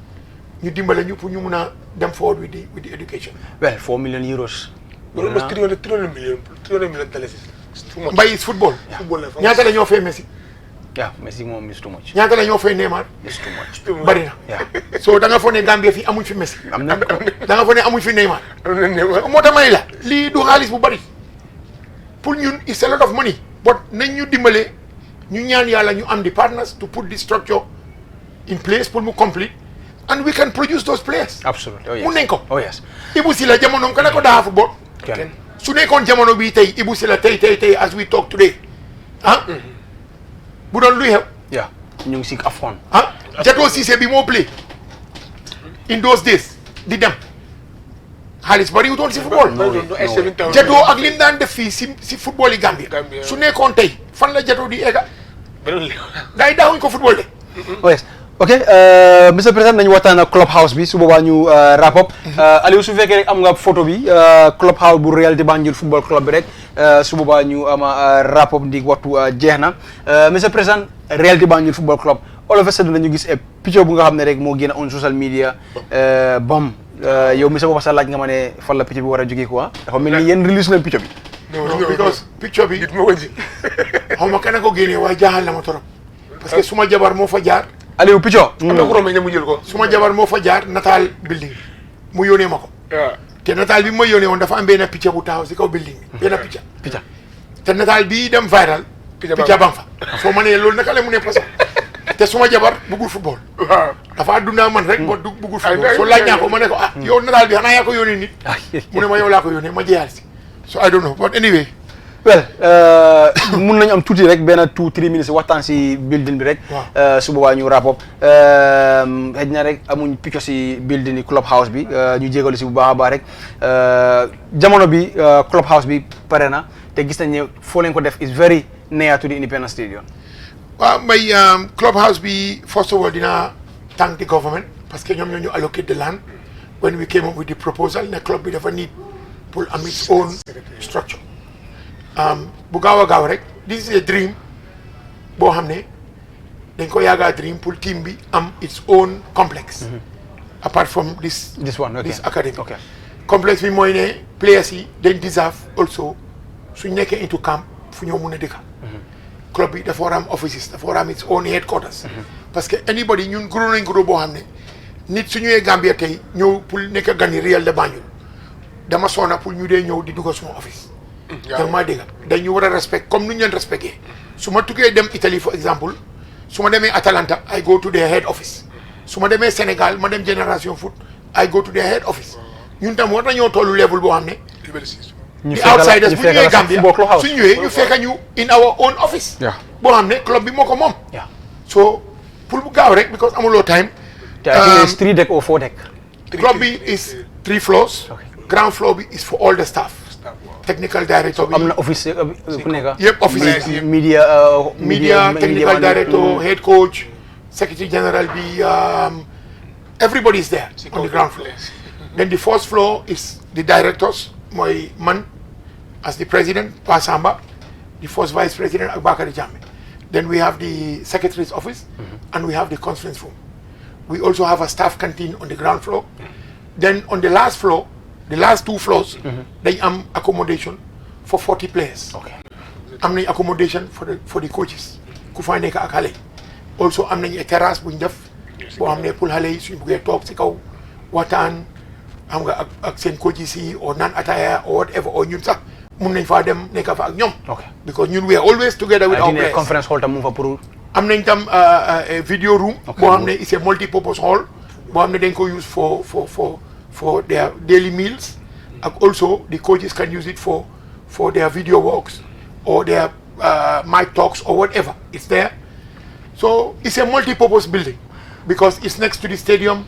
ñu dimbale ñu pour ñu mun a dem forward with the education. Well 4 million euros. almost 300 million dollars. Mbay is football. ñaata la ñoo fay Messi. Messi moom is too much. ñaata la ñoo fay Neymar. Is too much. Bari na. So da nga foog ne Gambia fii amuñ fi Messi. am na da nga foog ne amuñ fi Neymar. moo tax may la lii du xaalis bu bari pour ñun it's a lot of money but nañ ñu dimbale ñu ñaan yàlla ñu am di partners to put the structure in place pour mu complete and we can produce those players. Absolutely. Oh yes. mun nañ ko. Oh yes. Ibu Sila jamonoom kana ko daa football. su nekkoon jamono bii tey Ibu Sila tey as we talk today bu doon luy xew. ñu ngi si Afcon. Jato Cissé bi moo play in those days di dem xaalis bari wutoon si football. Jato ak lim daan def fii si football yi Gambia. su nekkoon tey fan la Jato di egga. gars yi daawuñ ko football de. yes ok Mr President nañu waxtaan ak Clubhouse bi su boobaa ñu wrap up Aliou su fekkee rek am nga photo bi Clubhouse bu Reality Banjul football club bi rek su boobaa ñu ama wrap up ndi waxtu jeex na Mr President Reality Banjul football club all of a sudden nañu gis picture bu nga xam ne rek moo génn on social media bam yow mi sa bopp sa laaj nga ma ne fan la picture bi war a jógee quoi dafa mel ni yéen release leen picture bi. non because picture bi xaw ma kan a ko génnee waaye jaaxal na ma trop parce que suma jabar moo fa jaar. Aliou picture. am na ko romee mu jël ko. suma jabar moo fa jaar nataal building mu yónnee ma ko. te nataal bi ma yónnee woon dafa am benn picture bu taxaw si kaw building bi benn picture. te nataal bii dem viral. picture bang fa soo ma nee loolu naka la mu ne parce que te suma jabar bëggul football. dafa dundaa man rek ba bëggul football soo laaj naa ko ma ne ko yow nataal bi xanaa yaa ko yónnee nit. mu ne ma yow laa ko yónnee ma jeexal si so I don't know but anyway. well mun nañu am tuuti rek benn 2-3 minutes waxtaan si building bi rek. su boobaa ñu wrap up xëy na rek amuñ picture si building ni Clubhouse bi ñu jégalu si bu baax a baax rek jamono bi Clubhouse bi pare na te gis nañ ne foo leen ko def is very near to the Independence Stadium. waaw may Clubhouse bi first of all dina thank the government parce que ñoom ñoo ñu allocate the land when we came up with the proposal ne club bi dafa need pour am its own structure. bu gaaw a gaaw rek this is a dream boo xam ne dañ ko yaagaa dream pour team bi am its own complex. apart from this academy. complex bi mooy ne players yi dañ deserve also suñ nekkee into camp fu ñoo mun a dëkka. club bi dafa war a am offices dafa war a am its own headquarters. parce que anybody ñun groupe nañ groupe boo xam ne nit su ñëwee Gambia tey ñëw pour nekk gani Real de Banjul dama soona pour ñu dee ñëw di dugg suma office. yaa maa dégg dañu war a respect comme nu ñu leen respecté su ma tukkee dem Italie for exemple su ma demee Atalanta I go to their head office su ma demee Sénégal ma dem Génération Foot I go to their head office ñun tam war nañoo tollu level boo xam ne ñu the fekk la outsiders ñu bu fekk ñëwee la Gambia football clubhouse. su ñëwee ñu fekk ñu in our own office boo xam ne club bi moo ko moom Yeah. so pour bu gaaw rek because amuloo time te I think it's 3 deck or 4 deck. club bi is 3 floors ground floor bi is for all the staff technical director bi am na office ku nekk. yëpp office media technical director head coach secretary general bi everybody is there on the ground floor then the first floor is the directors mooy man as the president Pa Samba the first vice president ak Bakary Jammeh then we have the secretary's office and we have the conference room we also have a staff canteen on the ground floor then on the last floor the last 2 floors they am accommodation for 40 players am nañ accommodation for the coaches ku fa nekk ak xale yi also am nañ terrasse buñ def boo xam ne pour xale yi suñ buggee toog si kaw waxtaan xam nga ak seen coaches yi or naan ataya or whatever or ñun sax mun nañ faa dem nekk fa ak ñoom because ñun we are always together with our players conference hall tam mu fa pour am nañ tam video room boo xam ne it's a multi-purpose hall boo xam ne dañ ko use for their daily meals and also the coaches can use it for their video walks or their mic talks or whatever it's there so it's a multi-purpose building because it's next to the stadium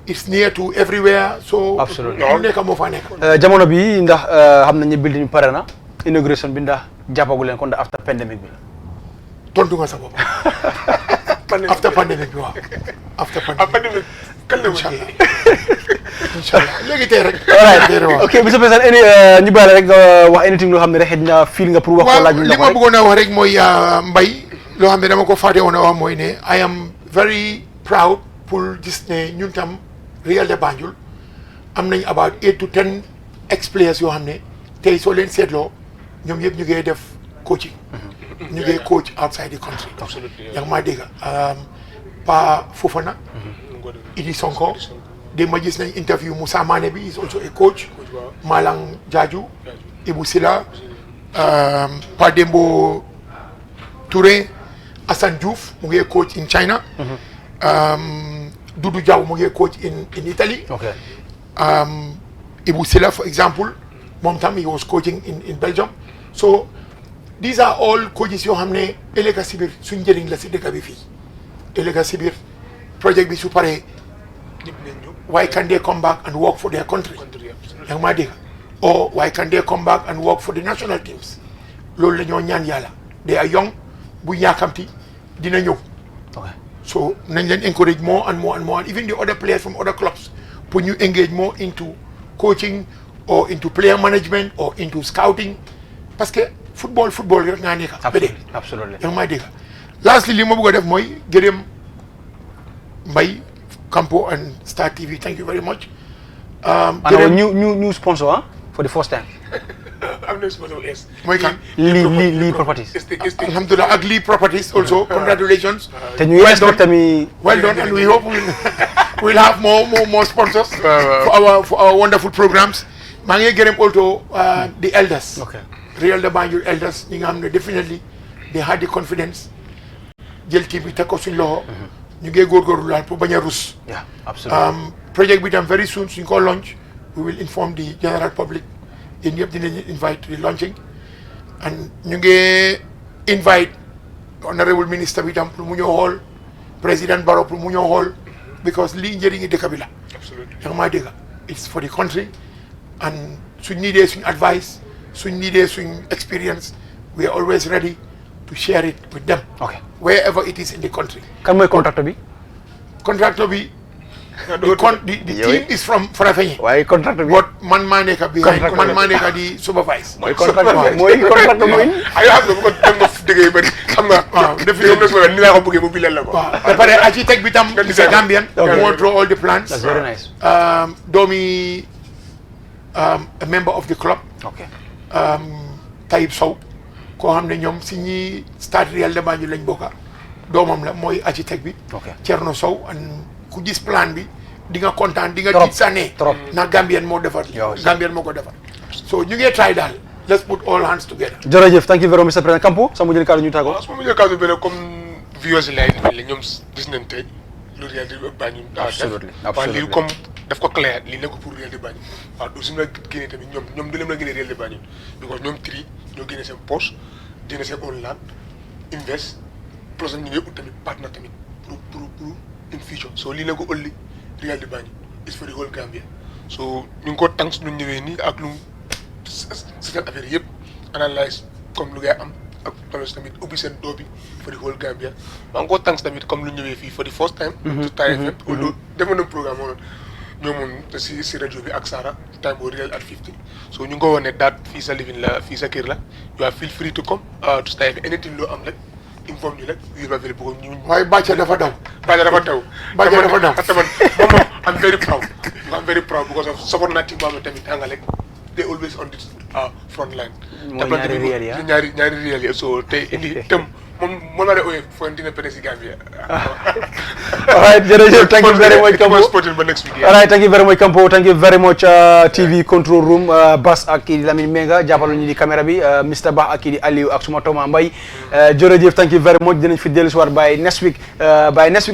it's near to everywhere so absolutely nekk moo fa nekk jamono bi ndax xam nañu building pare na inauguration bi ndax jàppagu leen ko ndax after pandemic bi la tontu nga sa bopp after pandemic bi waaw after pandemic kan la inshallah léegi tey rek ok monsieur President any ñu bàyyi rek nga wax anything loo xam ne rek xëy na feel nga pour wax ko laaj li ma bëggoon a wax rek mooy Mbay loo xam ne dama ko fàtte woon a wax mooy ne I am very proud pour gis ne ñun tam Real de Banjul am nañ about 8 to 10 ex-players yoo xam ne tey soo leen seetloo ñoom yëpp ñu ngi def coaching ñu ngi coach outside the country yaa ngi maa dégg Pa Fofana Idi Sonko démb ma gis nañ interview Moussa Mané bi is also a coach Malang Jaaju Ibou Sila Pa Dembo Touré Assane Diouf mu ngi coach in China Doudou Diaw mu ngi coach in Italy Ibou Sila for example moom tam he was coaching in Belgium so these are all coaches yoo xam ne ëllëg si biir suñ njëriñ la si dëkk bi fii ëllëg si biir projet bi su paree why can they come back and work for their country yaa ngi maa dégg or why can they come back and work for the national teams loolu la ñoo ñaan yàlla they are young bu ñaakamti dina ñëw so nañ leen encourage more and more and more and even the other players from other clubs pour ñu engage more into coaching or into player management or into scouting parce que football rek ngaa nekk ba dee absolutely yaa ngi maa dégg lastly li ma bëgg a def mooy gërëm Mbay Campo and Star TV thank you very much and our new sponsor for the first time am na sponsor yes mooy kan Lee Properties alhamdulillah ak Lee Properties also congratulations te ñu expect mi well done and we hope we'll have more sponsors for our wonderful programs maa ngi gërëm also the elders Real de Banjul elders ñi nga xam ne definitely they had the confidence jël team bi teg ko suñ loxo ñu ngi góorgóorlu daal pour bañ a rus project bi tam very soon suñ ko launch we will inform the general public yéen yëpp dinañu invite to the launching and ñu ngi invite honorable minister bi tam pour mu ñëw xool président Barrow pour mu ñëw xool because lii njëriñi dëkk bi la yaa ngi maa dégg it's for the country and suñ needee suñ advice suñ needee suñ experience we are always ready to share it with them wherever it is in the country kan mooy contracteur bi the team is from Farafenni waaye contracteur bi but man maa nekk behind man maa nekk di supervise mooy contracteur mooy ay xam nga bu ko dem nga déggee bëri xam nga waaw def ñoom la ni laa ko bëggee mu bilal la ko ba pare architect bi tam is a Gambian moo draw all the plans that's very nice doomi a member of the club Taïb Sow koo xam ne ñoom si ñi stade Real de Banjul lañ bokka doomam la mooy architect bi Thierno Sow and ku gis plan bi di nga kontaan di nga tiit sànnee na Gambian moo defar Gambian moo ko defar so ñu ngi try daal let's put all hands together jërëjëf thank you very much Mr. President Campo sa mujjël kàddu ñu tàggoo su ma mujjee kàddu bi nag comme viewers yi lay la ñoom gis nañ tey le Real de Banjul absolutely lii comme daf ko clair lii nekk pour Real de Banjul waaw du suñu la génnee tamit ñoom du leen la génnee Real de Banjul because ñoom tri ñoo génne seen poche génne seen online invest plus ñu ngi ut tamit partner tamit pour in future so lii la ko ëlli Real de Banjul is for the whole Gambia so ñu ngi ko tànk ñu ñëwee nii ak lu seen affaire yëpp analyse comme lu ngay am ak tamit ubbi seen doo bi for the whole Gambia maa ngi ko tànk tamit comme lu ñëwee fii for the first time to Taï FM although defoon na programme moom ñoomoon si rajo bi ak Sara time boo Real at 50 so ñu ngi ko woon ne daat fii sa living la fii sa kër la you are feel free to come to Taï FM anything loo am rek informe ñu rek we are available ñu waaye bàcce dafa daw bàcce dafa daw te man moom I'm very proud because of support naa team boo xam ne tamit nga rek they always on this front line ñaari Real yi so te indi tam moom laa de ooyee fo dina peut si Gambia alright jërëjëf thank you very much Kampo alright thank you very much Kampo thank you very much TV control room Bass ak kii di Lamine Menga jàppal ñu di caméra bi Mr Ba ak kii di Aliou ak suma Toma Mbaye jërëjëf thank you very much dinañ fi dellu si waat by next week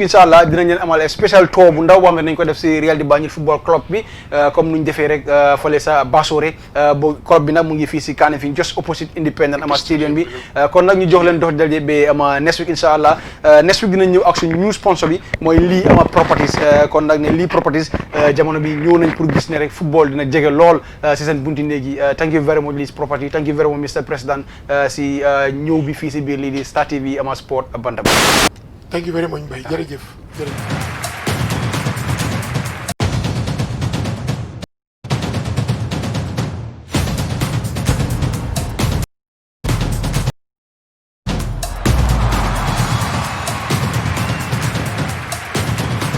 inshallah dinañ leen amal special tour bu ndaw boo xam ne nañ ko def si Real di Banjul football club bi comme nuñ defee rek fële sa Basore bo club bi nag mu ngi fii si Kanifing just opposite Independent ama stadium bi kon nag ñu jox leen dox daje ba ama next week inshallah next week dinañ ñëw ak suñu new sponsor bi mooy lii ama properties kon nag ne lii properties jamono bi ñëw nañ pour gis ne rek football dina jege lool si seen bunti néegi thank you very much lii property thank you very much Mr President si ñëw bi fii si biir lii di Star TV ama sport Bantaba thank you very much Mbaye jërëjëf